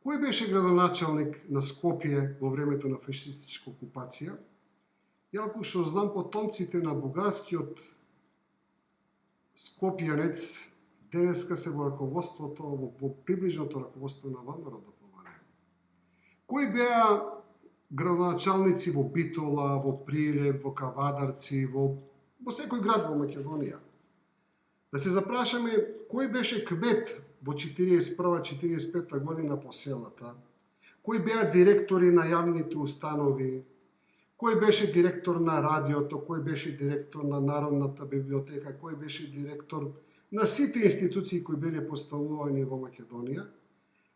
Speaker 1: кој беше градоначалник на Скопје во времето на фашистичка окупација? Јако што знам, потомците на бугарскиот скопјанец денеска се во раководството, во приближното раководство на ВМРО да помараем. Кои беа градоначалници во Битола, во Прилеп, во Кавадарци, во секој град во Македонија? Да се запрашаме кој беше кмет во 1941-1945 година по селата, кои беа директори на јавните установи, кој беше директор на радиото, кој беше директор на Народната библиотека, кој беше директор на сите институции кои биле поставувани во Македонија.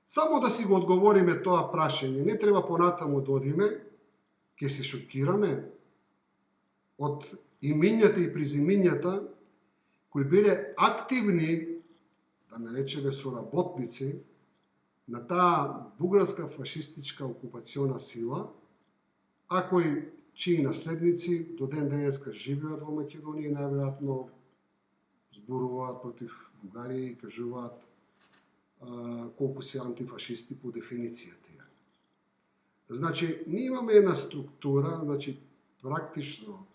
Speaker 1: Само да си го одговориме тоа прашање, не треба понатаму да одиме, ќе се шокираме од имињата и презимињата кои биле активни, да наречеме соработници, на таа бугарска фашистичка окупациона сила, а чии наследници до ден денеска живеат во Македонија и најверојатно зборуваат против Бугарија и кажуваат колку се антифашисти по дефиниција тие. Значи, ние имаме една структура, значи, практично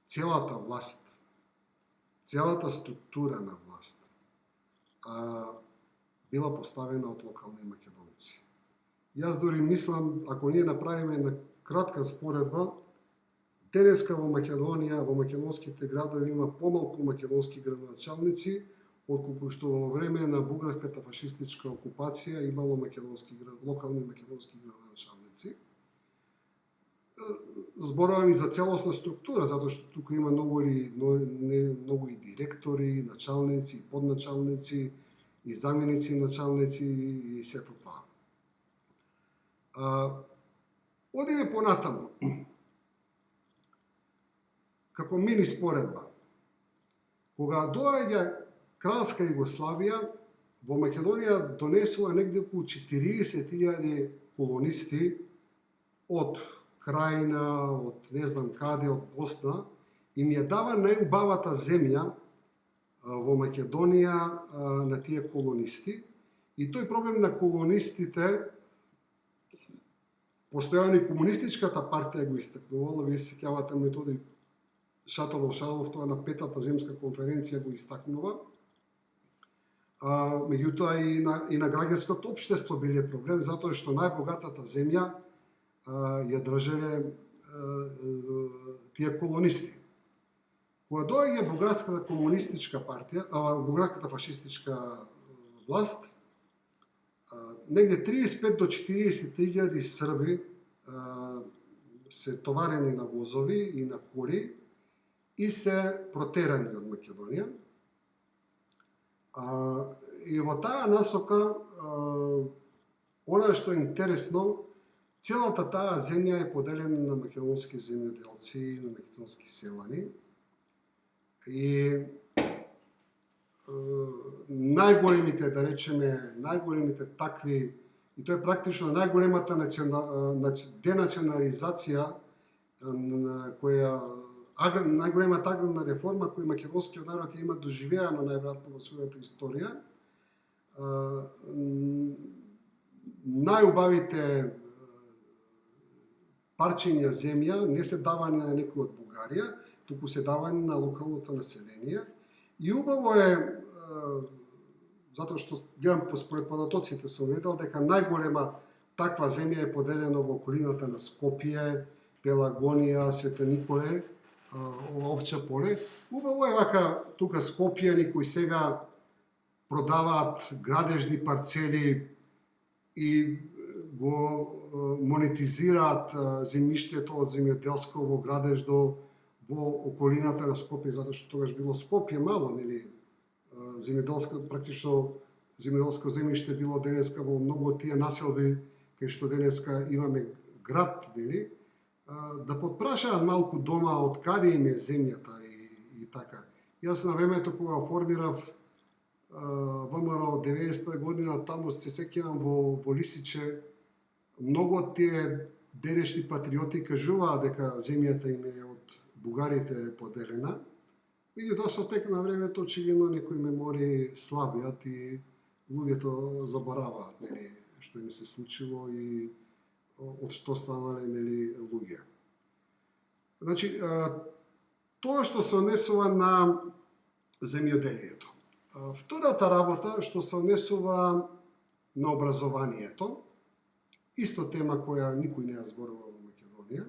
Speaker 1: целата власт, целата структура на власт била поставена од локални македонци. Јас дори мислам, ако ние направиме една кратка споредба, денеска во Македонија, во македонските градови има помалку македонски градоначалници, отколку што во време на бугарската фашистичка окупација имало локални македонски градоначалници. Зборувам и за целосна структура, затоа што тука има многу и директори, началници, подначалници, и заменици началници и сето тоа. Одиме понатаму. Како мини споредба. Кога доаѓа Кралска Југославија, во Македонија донесува негде околу 40.000 колонисти од Крајна, од не знам каде, од Босна, им ја дава најубавата земја во Македонија на тие колонисти. И тој проблем на колонистите, постојано и комунистичката партија го истакнувала, вие се сеќавате Методи Шатолов, тоа на петата земска конференција го истакнува. Меѓутоа и на граѓанското општество биле проблем, затоа што најбогатата земја ја држеле тие колонисти. Кога доаѓа бугарската комунистичка партија, бугарската фашистичка власт, негде 35 до 40.000 срби се товарени на возови и на коли и се протерани од Македонија. И во таа насока, она што е интересно, целата таа земја е поделена на македонски земјоделци и на македонски селани. И најголемите, да речеме, најголемите такви, и тоа е практично најголемата денационализација која најголемата аграрна реформа која македонскиот народ има доживеано најверојатно во својата историја. Најубавите парчиња земја не се давани на некој од Бугарија, туку се давани на локалното население. И убаво е, затоа што гледам според податоците сум видел дека најголема таква земја е поделена во околината на Скопје, Пелагонија, Свете Николе, Овча поле. Убаво е вака тука Скопје, некои сега продаваат градежни парцели и го монетизираат земјиштето од земјоделско во градеждо во околината на Скопје, затоа што тогаш било Скопје мало, нели, практично земјоделско земјиште било денеска во многу од тие населби кај што денеска имаме град, нели, да подпрашаат малку дома од каде им е земјата и така. Јас на времето кога формирав ВМРО 90-та година, таму се сеќавам во Лисиче, многу од тие денешни патриоти кажуваат дека земјата им е од бугарите поделена. Меѓутоа со тек на времето очигледно некои мемории слабиат и луѓето забораваат, нели, што им се случило и од што станале, нели, луѓе. Значи, тоа што се однесува на земјоделието. Втората работа што се однесува на образованието, исто тема која никој не ја зборува во Македонија.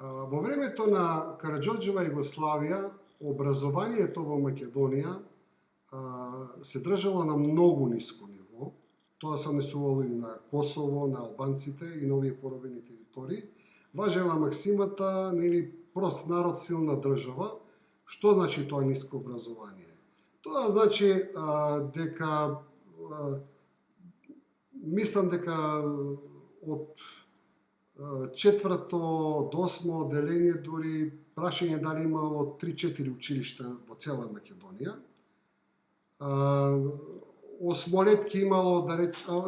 Speaker 1: Во времето на Караџорџева Југославија, образованието во Македонија се држало на многу ниско ниво. Тоа се однесувало и на Косово, на албанците и на овие поробени територии. Важела максимата, нели, прост народ, силна држава. Што значи тоа ниско образование? Тоа значи дека мислам дека од четврто до осмо одделение дури прашање дали имало 3-4 училишта во цела Македонија. Осмолетки имало, да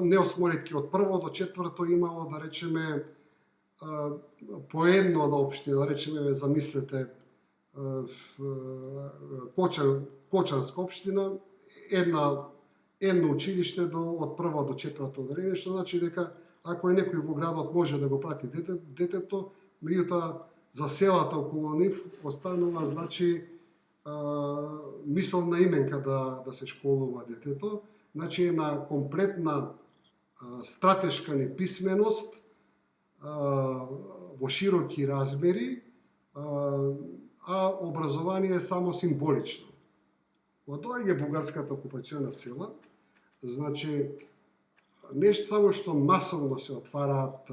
Speaker 1: не осмолетки, од прво до четврто имало, да речеме, по едно на општина, да речеме, замислете, Кочанска општина, едно училиште од прво до четврто одделение, што значи дека ако е некој во градот може да го прати детето, меѓутоа за селата околу нив останува, значи, мисловна именка да се школува детето, значи на комплетна стратешка неписменост во широки размери, а образование е само символично. Кога доаѓа бугарската окупациона сила, значи, не само што масовно се отвараат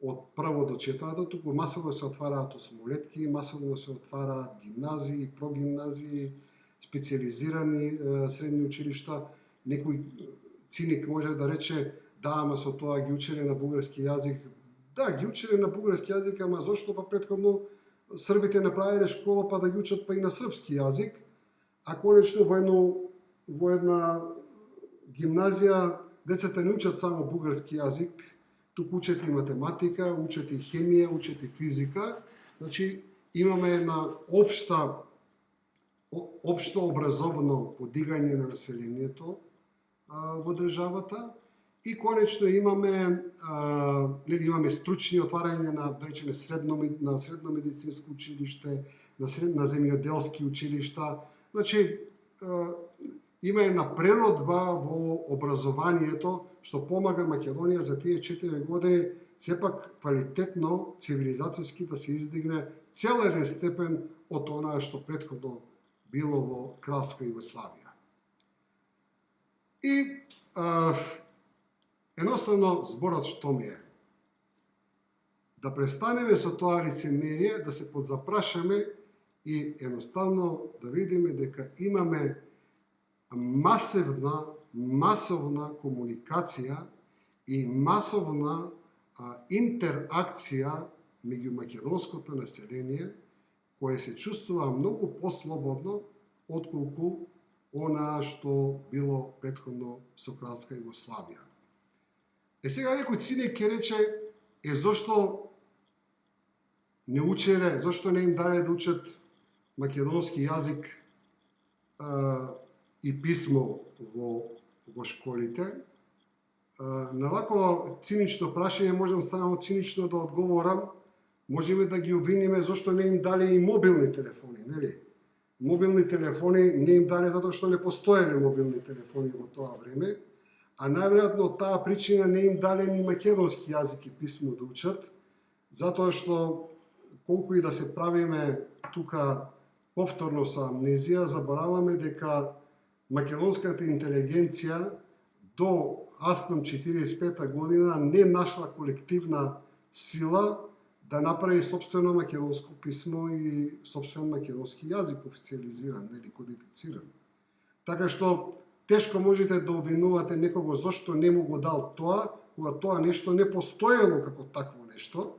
Speaker 1: од прво до четврто, туку масовно се отвараат осмолетки, масовно се отвараат гимназии, прогимназии, специализирани средни училишта. Некој циник може да рече Да, ама со тоа ги учеле на бугарски јазик. Да, ги учеле на бугарски јазик, ама зошто па претходно србите направиле школа па да ги учат па и на српски јазик, а конечно во една гимназија децата не учат само бугарски јазик, туку учат и математика, учат и хемија, учат и физика. Значи имаме една општо образовно подигање на населението во државата и конечно имаме стручни отварање на средно медицинско училиште, на земјоделски училишта. Значи има една преродба во образованието што помага Македонија за тие 4 години сепак квалитетно цивилизацијски да се издигне цел еден степен од онаа што претходно било во Кралска Југославија. И едноставно зборот што ми е да престанеме со тоа лицемерие, да се подзапрашаме и едноставно да видиме дека имаме масовна комуникација и масовна интеракција меѓу македонското население, кое се чувствува многу послободно отколку онаа што било претходно со Кралска Југославија. Сега некој циник ќе рече, зошто не учеле, зошто не им дале да учат македонски јазик и писмо во школите. На вако цинично прашање можам само цинично да одговорам, можеме да ги обвиниме зошто не им дале и мобилни телефони, нели? Мобилни телефони не им дале затоа што не постоеле мобилни телефони во тоа време, а најверојатно од таа причина не им дале ни македонски јазик и писмо да учат, затоа што колку и да се правиме тука повторно со амнезија, забораваме дека македонската интелигенција до Аснам 45 година не нашла колективна сила да направи собствено македонско писмо и собствен македонски јазик официализиран или кодифициран. Така што тешко можете да обвинувате некого зошто не му го дал тоа, кога тоа нешто не постоело како такво нешто.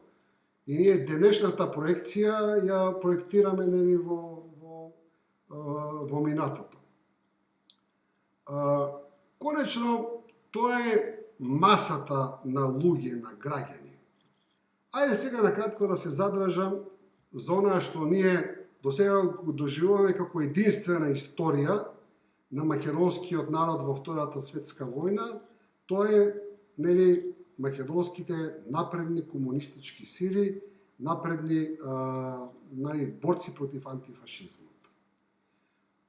Speaker 1: И ние денешната проекција ја проектираме нели во минатото. Конечно, тоа е масата на луѓе, на граѓани. Ајде сега накратко да се задржам за онаа што ние до сега го доживуваме како единствена историја на македонскиот народ во Втората светска војна. Тоа е нели македонските напредни комунистички сили, напредни борци против антифашизмот.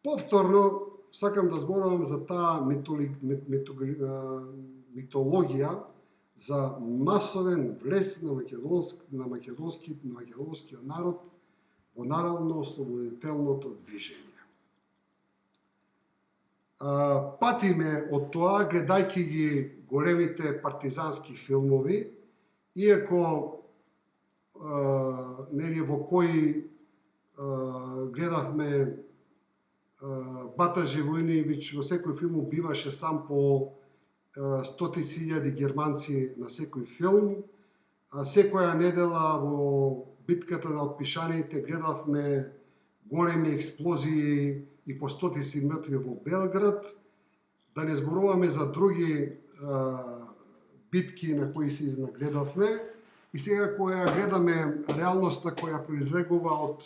Speaker 1: Повторно сакам да зборувам за таа митологија за масовен влез на македонскиот народ во народно-ослободителното движење. Патиме од тоа, гледајќи ги големите партизански филмови, иако во кои гледавме Бата Живојниевиќ во секој филм убиваше сам по стотици илјади германци на секој филм. Секоја недела во битката на Отпишаните гледавме големи експлозии и по стотици мртви во Белград. Да не зборуваме за други битки на кои се изнагледавме. И сега која гледаме реалноста која произлегува од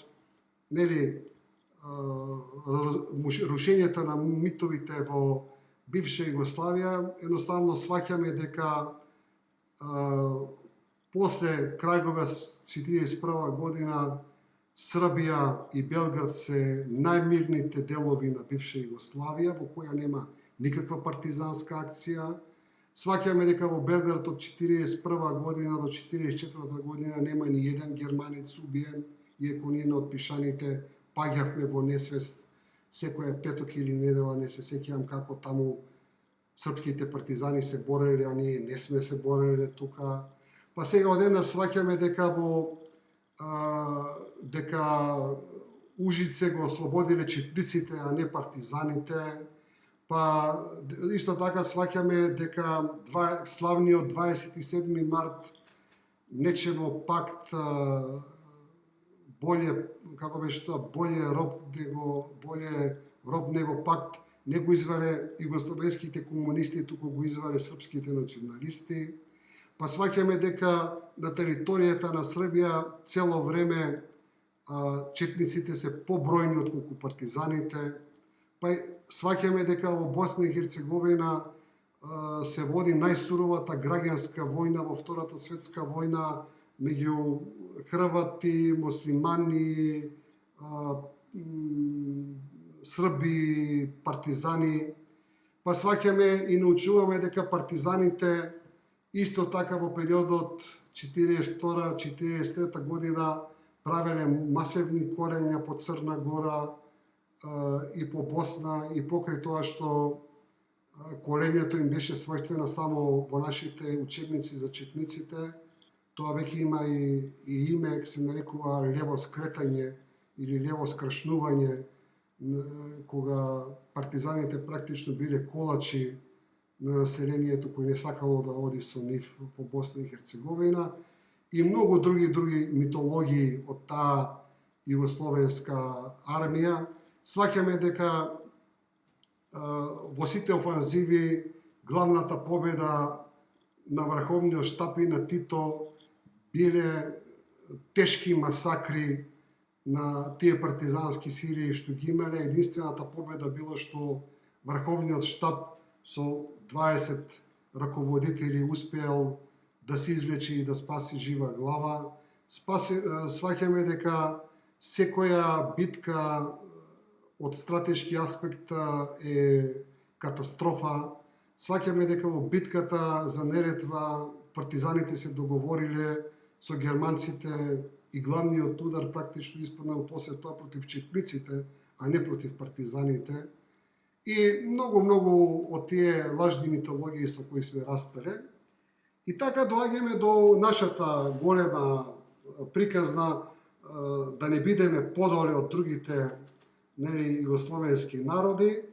Speaker 1: рушењето на митовите во бивша Југославија, едноставно сваќаме дека после крајгова 1941 година Србија и Белград се најмирните делови на бивша Југославија, во која нема никаква партизанска акција. Сваќаме дека во Белград од 1941 година до 1944 година нема ни еден германец убиен, иако ние на Отпишаните паѓавме во несвест секоја петок или недела, не се сеќавам како таму српските партизани се бореле, а ние не сме се бореле тука. Па сега одеднаш сваќаме дека Ужице го ослободиле четниците, а не партизаните. Па исто така сваќаме дека славниот 27 март нечено пакт боле, како беше тоа, боле роб него пакт не го изваде југословенските комунисти, туку го изваде српските националисти. Па сваќаме дека на територијата на Србија цело време четниците се побројни отколку партизаните. Па сваќаме дека во Босна и Херцеговина се води најсуровата граѓанска војна во Втората светска војна меѓу хрвати, муслимани, срби, партизани. Па сваќаме и научуваме дека партизаните исто така во периодот 42-43 година правеле масивни корења по Црна Гора и по Босна, и покрај тоа што колењето им беше својствено само во нашите учебници за четниците, тоа веќе има и име, се нарекува лево скретање или лево скршнување, кога партизаните практично биле колачи на населението кој не сакало да оди со нив по Босна и Херцеговина, и многу други митологии од таа југословенска армија. Сваќаме дека во сите офанзиви главната победа на врховниот штаб и на Тито биле тешки масакри на тие партизански сили што ги имале. Единствената победа било што врховниот штаб со 20 раководители успеал да се извлече и да спаси жива глава. Сваќаме дека секоја битка од стратешки аспект е катастрофа. Сваќаме дека во битката за Неретва партизаните се договориле со германците и главниот удар практично испаднал после тоа против четниците, а не против партизаните. И многу од тие лажни митологии со кои сме растеле. И така доаѓаме до нашата голема приказна, да не бидеме подоле од другите југословенски народи,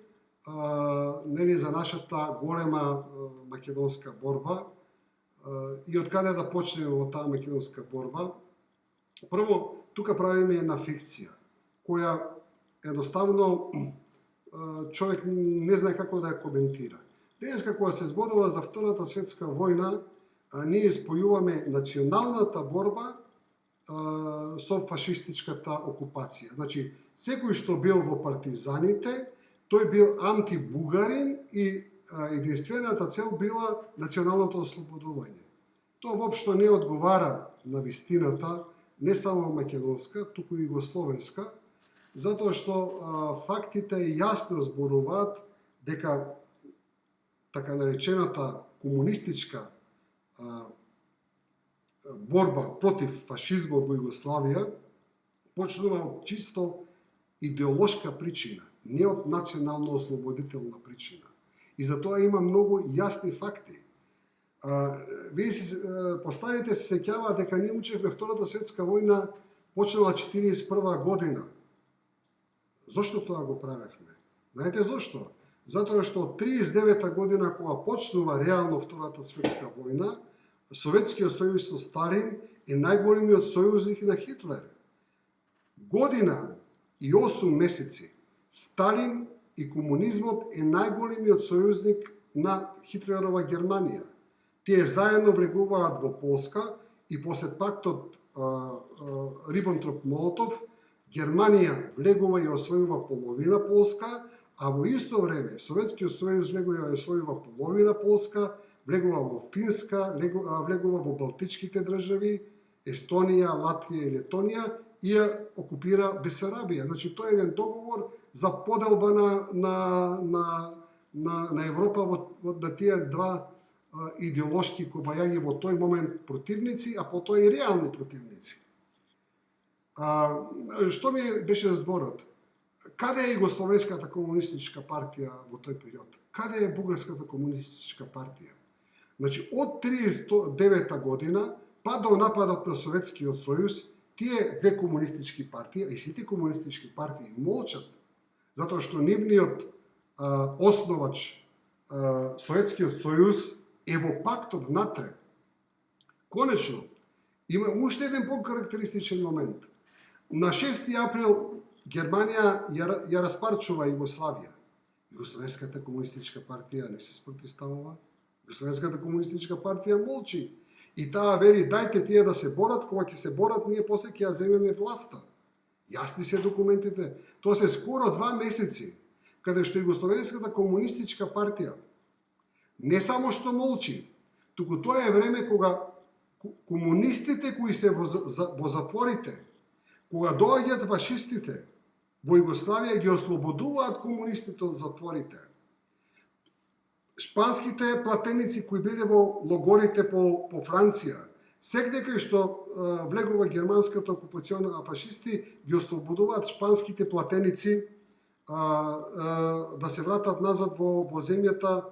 Speaker 1: за нашата голема македонска борба. И од каде да почнеме во таа македонска борба? Прво, тука правиме една фикција, која едноставно човек не знае како да ја коментира. Денеска кога се зборува за Втората светска војна, ние спојуваме националната борба со фашистичката окупација. Значи, секој што бил во партизаните, тој бил антибугарин и единствената цел била националното ослободување. Тоа воопшто не одговара на вистината, не само македонска, туку и југословенска, затоа што фактите јасно зборуваат дека така наречената комунистичка борба против фашизмот во Југославија почнува од чисто идеолошка причина, не од национално-ослободителна причина. И за тоа има многу јасни факти. Вие постарите се сеќаваат дека ние учевме Втората светска војна почнала 1941 година. Зошто тоа го правевме? Знаете зошто? Затоа што од 1939 година кога почнува реално Втората светска војна, Советскиот сојуз со Сталин е најголемиот сојузник на Хитлер. Година и 8 месеци Сталин и комунизмот е најголемиот сојузник на Хитлерова Германија. Тие заедно влегуваат во Полска и после пактот Рибентроп-Молотов Германија влегува и освојува половина Полска, а во исто време Советскиот сојуз влегува и освојува половина Полска, влегува во Финска, влегува во Балтичките држави, Естонија, Латвија и Летонија и ја окупира Бесарабија. Значи тоа е еден договор за поделба на Европа на тие два идеолошки кобајаги во тој момент противници, а потоа и реални противници. Што ми беше зборот? Каде е Југословенската комунистичка партија во тој период? Каде е Бугарската комунистичка партија? Значи, од 1939 година па до нападот на Советскиот сојуз, тие две комунистички партии, и сите комунистички партии молчат, затоа што нивниот основач Советскиот сојуз е во пактот внатре. Конечно, има уште еден покарактеристичен момент. На 6 април Германија ја распарчува Југославија. Југословенската комунистичка партија не се спротивставува. Југословенската комунистичка партија молчи. И таа вери, дајте тие да се борат, кога ќе се борат, ние после ќе ја земеме власта. Јасни се документите. Тоа се скоро 2 месеци, каде што Југословенската комунистичка партија не само што молчи, туку тоа е време кога комунистите кои се во затворите, кога доаѓаат фашистите, во Југославија ги ослободуваат комунистите од затворите. Шпанските платеници кои биле во логорите по Франција, секаде кај што влегува германската окупациона фашисти, ги ослободуваат шпанските платеници да се вратат назад во земјата,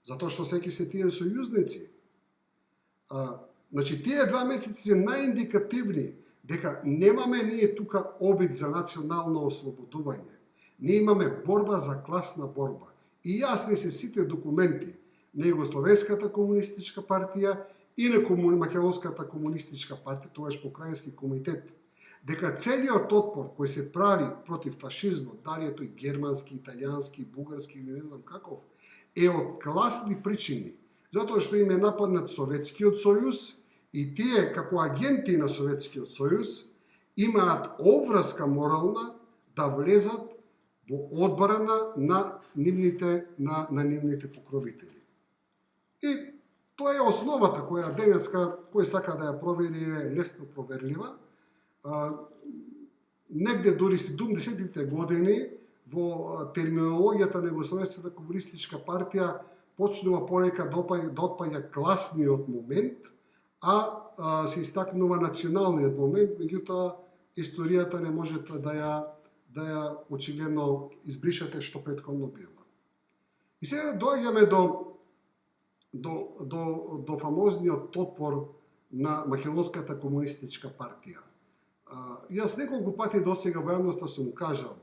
Speaker 1: затоа што секи се тие сојузници. Значи, тие 2 месеци се најиндикативни дека немаме ние тука обид за национално ослободување. Ние имаме борба за класна борба. И јасни се сите документи на Југословенската комунистичка партија и на Македонската комунистичка партија, тогаш покрајински комитет, дека целиот отпор кој се прави против фашизмот, дали е тој германски, италијански, бугарски или не знам каков, е од класни причини, затоа што им е нападнат Советскиот сојуз и тие, како агенти на Советскиот сојуз, имаат обврска морална да влезат во одбрана на нивните покровители. И тоа е основата која денеска, кој сака да ја провери, е лесно проверлива. Негде дури 70-тите години во терминологијата на Југословенската комунистичка партија почнува полека да отпаѓа класниот момент, а се истакнува националниот момент, меѓутоа историјата не можете да ја очигледно избришате што претходно било. И сега доаѓаме до фамозниот отпор на Македонската комунистичка партија. Јас неколку пати досега во јавноста сум кажал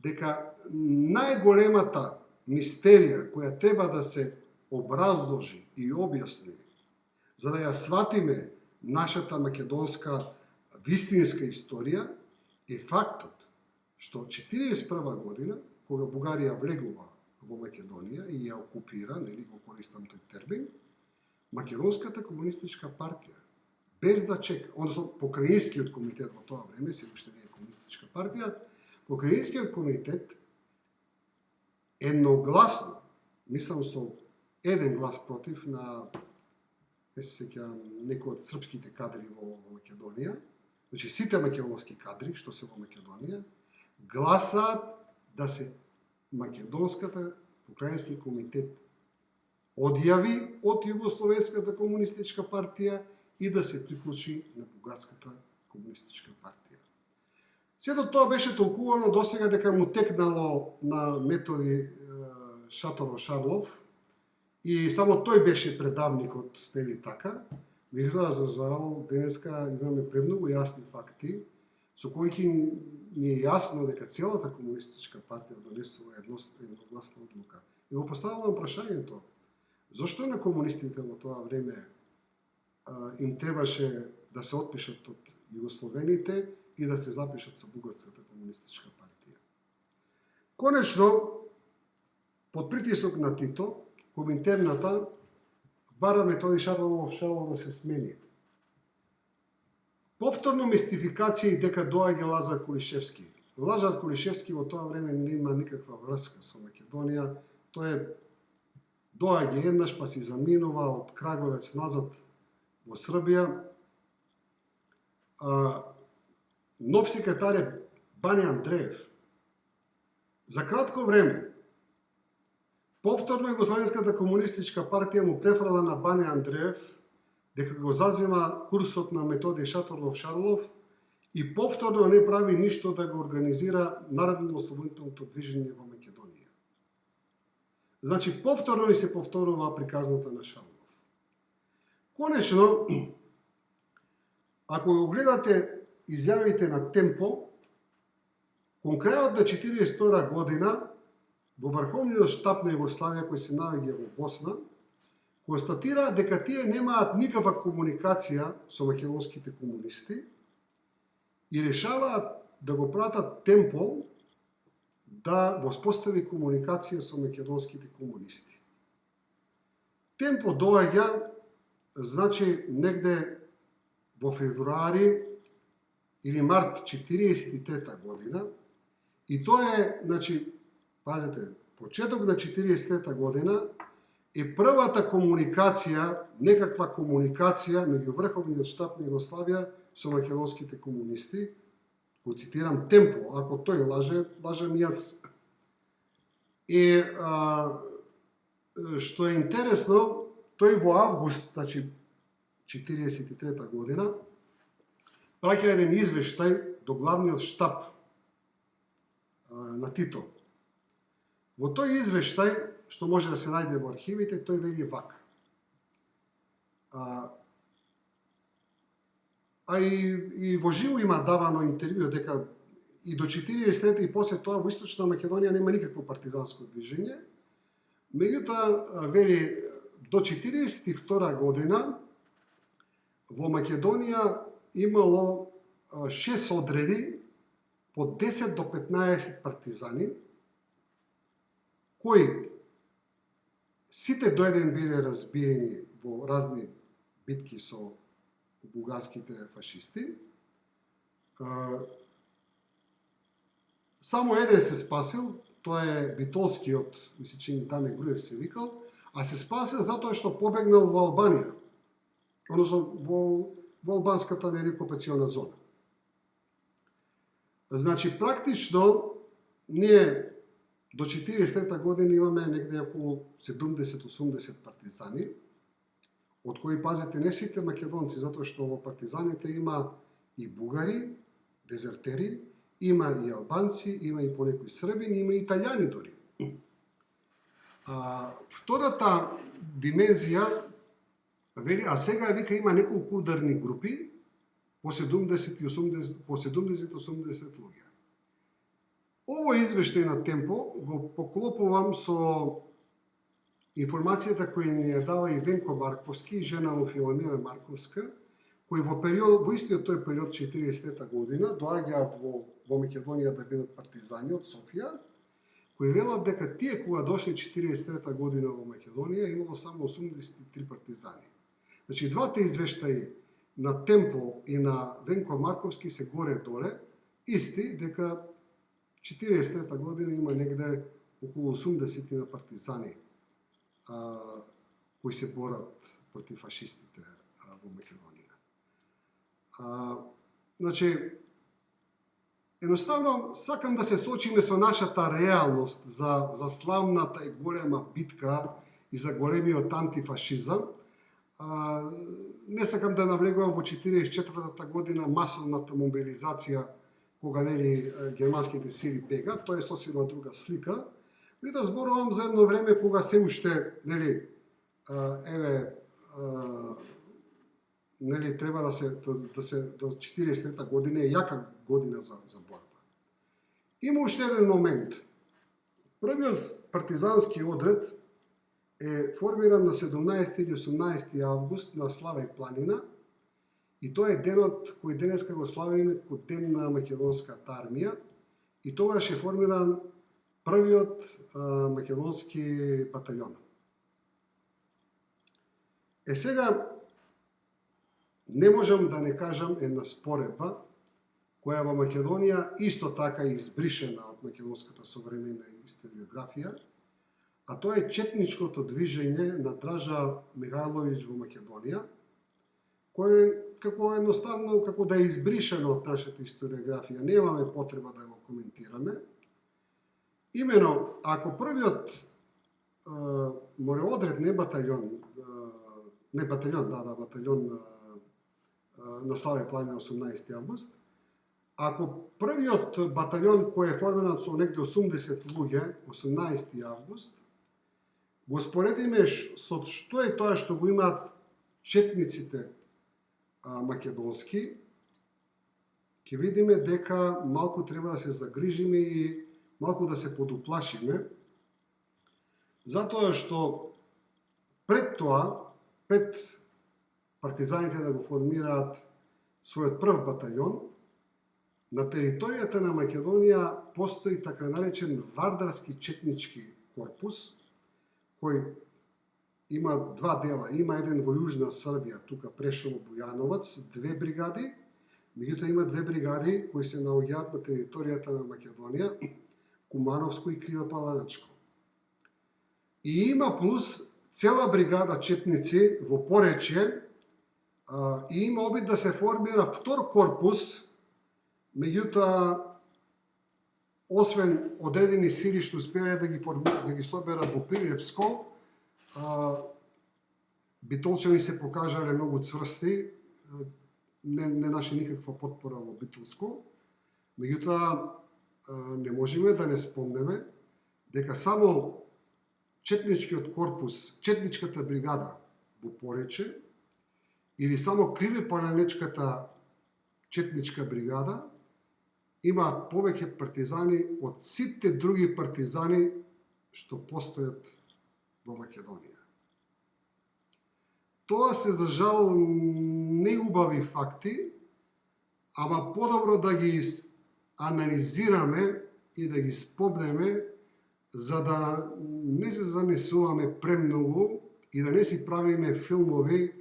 Speaker 1: дека најголемата мистерија која треба да се образложи и објасни, за да ја сватиме нашата македонска вистинска историја, е фактот што 1941 година, кога Бугарија влегува во Македонија и ја окупира, нели го користам тој термин, Македонската комунистичка партија, без да чека, односно Покраинскиот комитет во тоа време, се уште не е комунистичка партија, Покраинскиот комитет едногласно, мислам со еден глас против на, не се сеќавам, некои од српските кадри во Македонија, значи сите македонски кадри што се во Македонија, гласаат да се Македонската Покраински комитет одјави од Југословенската комунистичка партија и да се приклучи на Бугарската комунистичка партија. Сето тоа беше толкувано досега дека му текнало на методи Шаторов Шарлов и само тој беше предавникот, нели така. Меѓутоа, за жал, денеска имаме премногу јасни факти со кои ни е јасно дека целата комунистичка партија донесува едногласна одлука. И го поставувам прашањето, зошто на комунистите во тоа време им требаше да се отпишат од југословените и да се запишат со Бугарската комунистичка партија. Конечно, под притисок на Тито, Коминтерната бара Методи Шарлов да се смени. Повторно мистификација дека доаѓа Лазар Кулишевски. Лазар Кулишевски во тоа време нема никаква врска со Македонија. Тој доаѓа еднаш па си заминува од Краговец назад во Србија. Нов секретар е Бане Андреев. За кратко време, повторно Југословенската комунистичка партија му префрла на Бане Андреев дека го зазема курсот на Методи Шаторов-Шарлов и повторно не прави ништо да го организира народно-ослободителното движење во Македонија. Значи, повторно ни се повторува приказната на Шарлов. Конечно, ако го гледате изјавите на Темпо, кон крајот на 1942 година, во Врховниот штаб на Југославија кој се наоѓа во Босна, констатира дека тие немаат никаква комуникација со македонските комунисти и решаваат да го пратат Темпол да воспостави комуникација со македонските комунисти. Темпо доаѓа, значи, негде во февруари или март 1943 година, и тоа е, значи, пазете, почеток на 1943 година е првата комуникација, некаква комуникација меѓу Врховниот штаб на Југославија со македонските комунисти, го цитирам Темпо, ако тој лаже, лажам јас. И што е интересно, тој во август, значи 1943 година, праќа еден извештај до главниот штаб на Тито. Во тој извештај, што може да се најде во архивите, тој вели вака. И во живо има давано интервју дека и до 1943 и после тоа во Источна Македонија нема никакво партизанско движење. Меѓутоа, вели, до 1942 година во Македонија имало 6 одреди по 10 до 15 партизани, кои сите до еден биле разбиени во разни битки со бугарските фашисти. Само еден се спасил, тоа е Битолскиот, мисли че Даме Груев се викал, а се спасил затоа што побегнал во Албанија, односно во албанската окупациона зона. Значи, практично, ние до 1943 година имаме негде околу 70-80 партизани, од кои, пазите, не сите македонци, затоа што во партизаните има и бугари, дезертери, има и албанци, има и понекои србини, има и италијани дори. Втората димензија, вели, а сега вика има неколку ударни групи по 70-80 луѓе. Овој извештај на Темпо го поклопувам со информацијата која ни ја дава и Венко Марковски, жена му Филомена Марковска, кои во истиот тој период 1943 година доаѓаат во Македонија да бидат партизани од Софија, кои велат дека тие кога дошли 1943 година во Македонија имало само 83 партизани. Значи, двата извештаи на Темпо и на Венко Марковски се горе-доле исти, дека 1943 година има негде околу 80 на партизани кои се борат против фашистите во Македонија. Значи, едноставно сакам да се сочиме со нашата реалност за славната и голема битка и за големиот антифашизам. Не сакам да навлегувам во 1944 година масовната мобилизација кога, нели, германските сили бега, тоа е сосема друга слика. И да зборувам за едно време кога се уште, нели, нели, треба да се до 43 година е јака година за борба. Има уште еден момент. Првиот партизански одред е формиран на 17 или 18 август на Славеј планина и тоа е денот кој денеска го славиме како Ден на македонската армија и тогаш е формиран првиот македонски батальон. Сега не можам да не кажам една споредба која во Македонија исто така е избришена од македонската современа историографија, а тоа е четничкото движење на Дража Михајловиќ во Македонија, кој како едноставно како да е избришено од нашата историографија, немаме потреба да го коментираме. Имено, ако првиот мореодред, батальон на Славеј планина 18 август, ако првиот батальон кој е формиран со негде 80 луѓе, 18 август, го споредимеш со што е тоа што го имаат четниците македонски, ќе видиме дека малку треба да се загрижиме и малку да се подуплашиме, Затоа што пред тоа, пред партизаните да го формираат својот прв батаљон, на територијата на Македонија постои така наречен Вардарски четнички корпус, кој има два дела. Има еден во Јужна Србија, тука Прешево, Бујановац, 2 бригади, меѓутоа има 2 бригади кои се наоѓаат на територијата на Македонија, Кумановско и Кривопаланачко. И има плюс цела бригада четници во Поречје, и има обид да се формира втор корпус, меѓутоа, освен одредени сили што успеале да ги соберат во Прилепско, битолчани се покажале многу цврсти, не нашли никаква потпора во Битолско, меѓутоа не можеме да не спомнеме дека само четничкиот корпус, четничката бригада во Порече или само Кривопаланечката четничка бригада имаат повеќе партизани од сите други партизани што постојат во Македонија. Тоа се за жал неубави факти, ама подобро да ги анализираме и да ги спомнеме, за да не се занесуваме премногу и да не си правиме филмови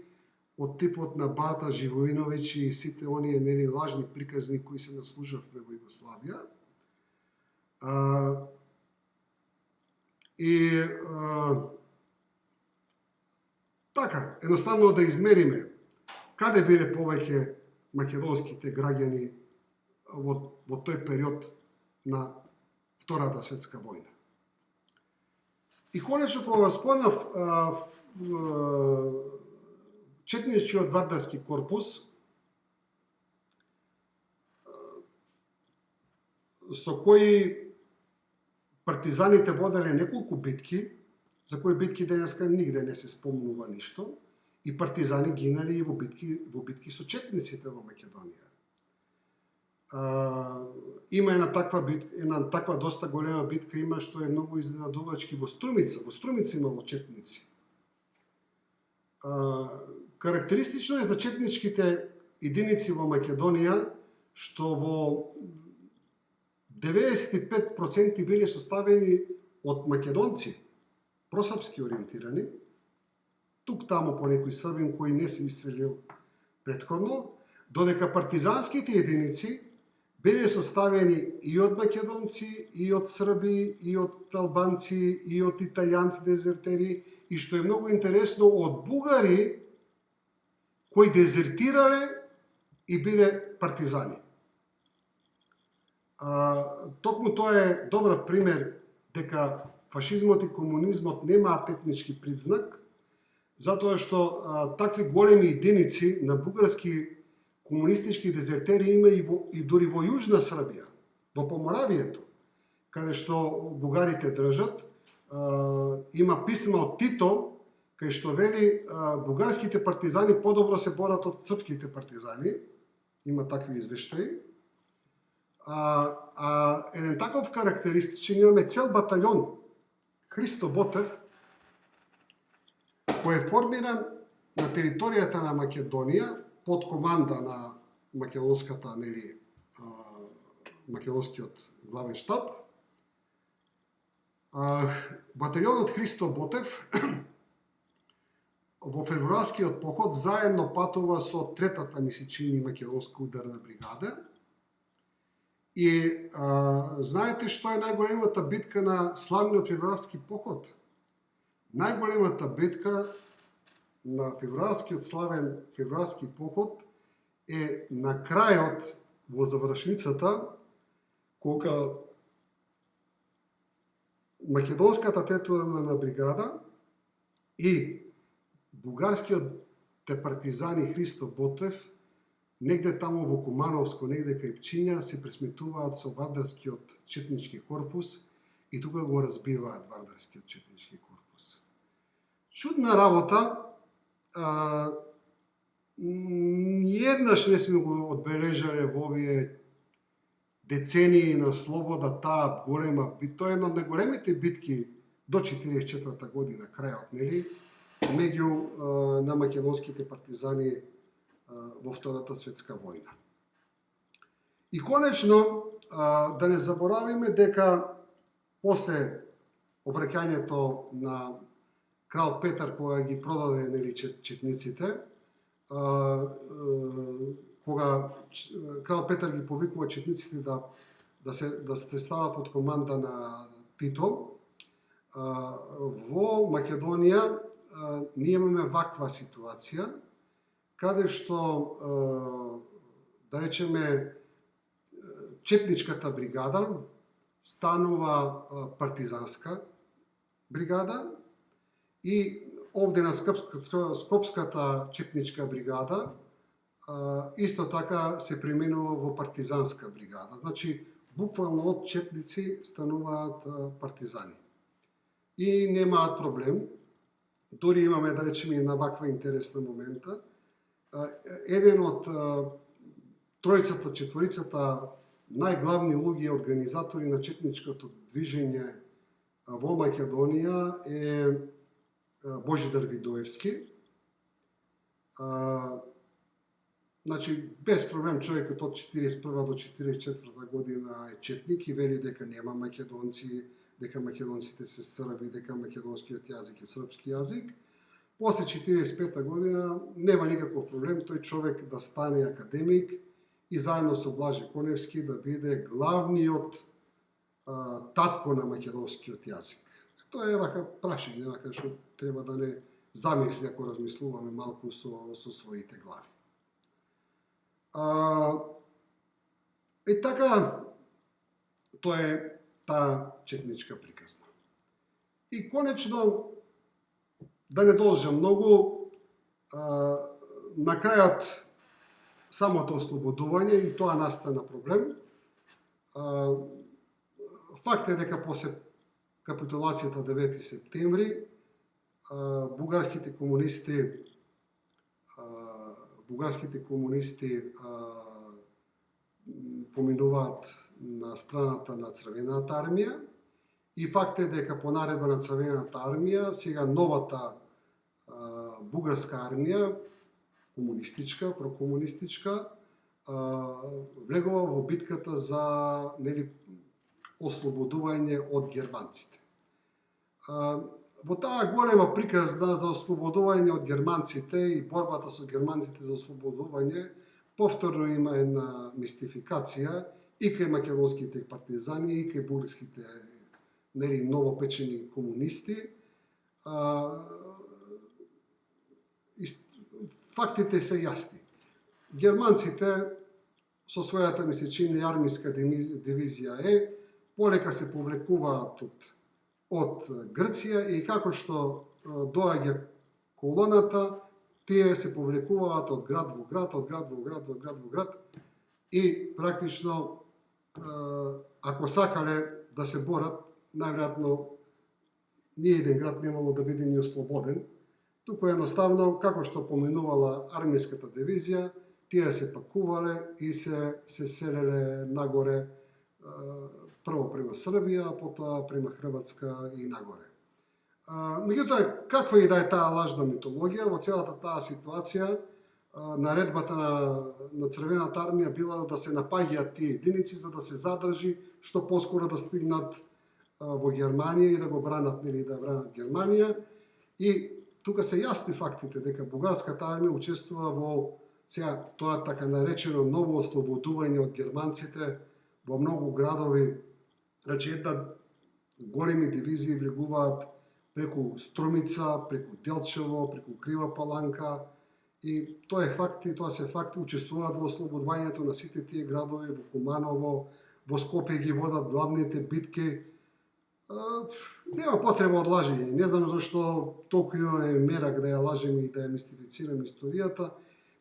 Speaker 1: од типот на Бата Живоиновиќ и сите оние нели лажни приказни кои се наслужавме во Југославија. Така, едноставно да измериме каде биле повеќе македонските граѓани во тој период на Втората светска војна. И конечно, кога спомнав четничкиот Вардарски корпус, со кои партизаните воделе неколку битки, за кои битки денеска нигде не се спомнува ништо, и партизани гинали и во битки со четниците во Македонија. Има една таква доста голема битка има што е многу изненадувачки во Струмица. Во Струмица имало четници. Карактеристично е за четничките единици во Македонија што во 95% биле составени од македонци, просрпски ориентирани, тук-таму по некој србин кој не се иселил претходно, додека партизанските единици биле составени и од македонци, и од срби, и од албанци, и од италијанци дезертери, и што е многу интересно, од бугари кои дезертирале и биле партизани. Токму тоа е добар пример дека фашизмот и комунизмот немаат етнички признак, затоа што такви големи единици на бугарски комунистички дезертери има и дури во Јужна Србија, во Поморавието, каде што бугарите држат. Има писма од Тито, кај што вели бугарските партизани подобро се борат од српските партизани. Има такви извештаи. Еден таков карактеристичен имаме цел батаљон Христо Ботев, кој е формиран на територијата на Македонија под команда на македонскиот главен штаб. Батаљонот Христо Ботев во февруарскиот поход заедно патува со третата ми се чини македонска ударна бригада. И знаете што е најголемата битка на славниот февруарски поход? Најголемата битка на славен февруарски поход е на крајот во завршницата, кога македонската третоударна бригада и бугарскиот партизани Христо Ботев негде таму во Кумановско, негде кај Пчиња, се пресметуваат со Вардарскиот четнички корпус и тука го разбиваат Вардарскиот четнички корпус. Чудна работа, ниеднаш не сме го одбележале во овие децении на слобода таа голема битка. Тоа е една од најголемите битки до 44 година, крајот, нели, меѓу на македонските партизани во Втората светска војна. И конечно, да не заборавиме дека после обраќањето на крал Петар кога ги продаде, нели, четниците, кога крал Петар ги повикува четниците да се стават под команда на Тито, во Македонија ние имаме ваква ситуација, каде што, да речеме, четничката бригада станува партизанска бригада и овде на Скопската четничка бригада исто така се пременува во партизанска бригада. Значи, буквално од четници стануваат партизани. И немаат проблем. Дори имаме, да речеме, една ваква интересна момента. Еден од тројцата, четворицата најглавни луѓе организатори на четничкото движење во Македонија е Божидар Видоевски. Значи, без проблем човекот од 41 до 44 година е четник и вели дека нема македонци, дека македонците се срби, дека македонскиот јазик е српски јазик. После 45 година нема никаков проблем тој човек да стане академик и заедно со Блаже Коневски да биде главниот татко на македонскиот јазик. Тоа е вака прашање, вака што треба да не замисли ако размислуваме малку со своите глави. И така, тоа е таа четничка приказна. И конечно, да не должам многу, на крајот самото ослободување и тоа настана проблем. Факт е дека после капитулацијата 9 септември бугарските комунисти поминуваат на страната на Црвената армија и факт е дека по наредба на Црвената армија сега новата бугарска армија, комунистичка, прокомунистичка, влегува во битката за, нели, ослободување од германците. Во таа голема приказна за ослободување од германците и борбата со германците за ослободување, повторно има една мистификација и кај македонските партизани, и кај бугарските, нели, новопечени комунисти. Фактите се јасни. Германците со својата месечина армиска дивизија полека се повлекуваат од Грција и како што доаѓа колоната, тие се повлекуваат од град во град, од град во град, од град во град и практично, ако сакале да се борат, најверојатно ниеден град немало да биде ни ослободен, туку едноставно, како што поминувала армиската дивизија, тие се пакувале и се селеле нагоре, прво према Србија, потоа према Хрватска и нагоре. Меѓутоа, каква и да е таа лажна митологија, во целата таа ситуација, наредбата на Црвената армија била да се напаѓаат тие единици за да се задржи што поскоро да стигнат во Германија и да го бранат, нели, да бранат Германија. И тука се јасни фактите дека бугарската армија учествува во сега тоа така наречено ново ослободување од германците во многу градови. Значи, една големи дивизии влегуваат преку Струмица, преку Делчево, преку Крива Паланка и тоа е факт и тоа се факти, учествуваат во ослободувањето на сите тие градови, во Куманово, во Скопје ги водат главните битки. Нема потреба од лажење. Не знам зашто толку имаме мерак да ја лажеме и да ја мистифицираме историјата.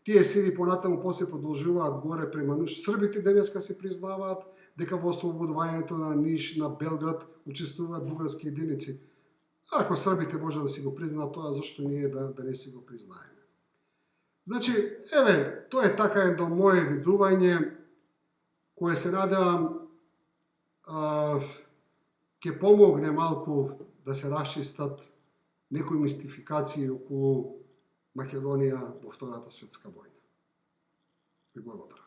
Speaker 1: Тие сили понатаму после продолжуваат горе према Ниш. Србите денеска се признаваат дека во ослободувањето на Ниш, на Белград учествуваат бугарски единици. Ако србите може да си го признаат тоа, зашто ние да не си го признаеме? Значи, еве, тоа е така едно мое видување, кое се надевам ќе помогне малку да се расчистат некои мистификации околу Македонија во Втората светска војна. Ви благодарам.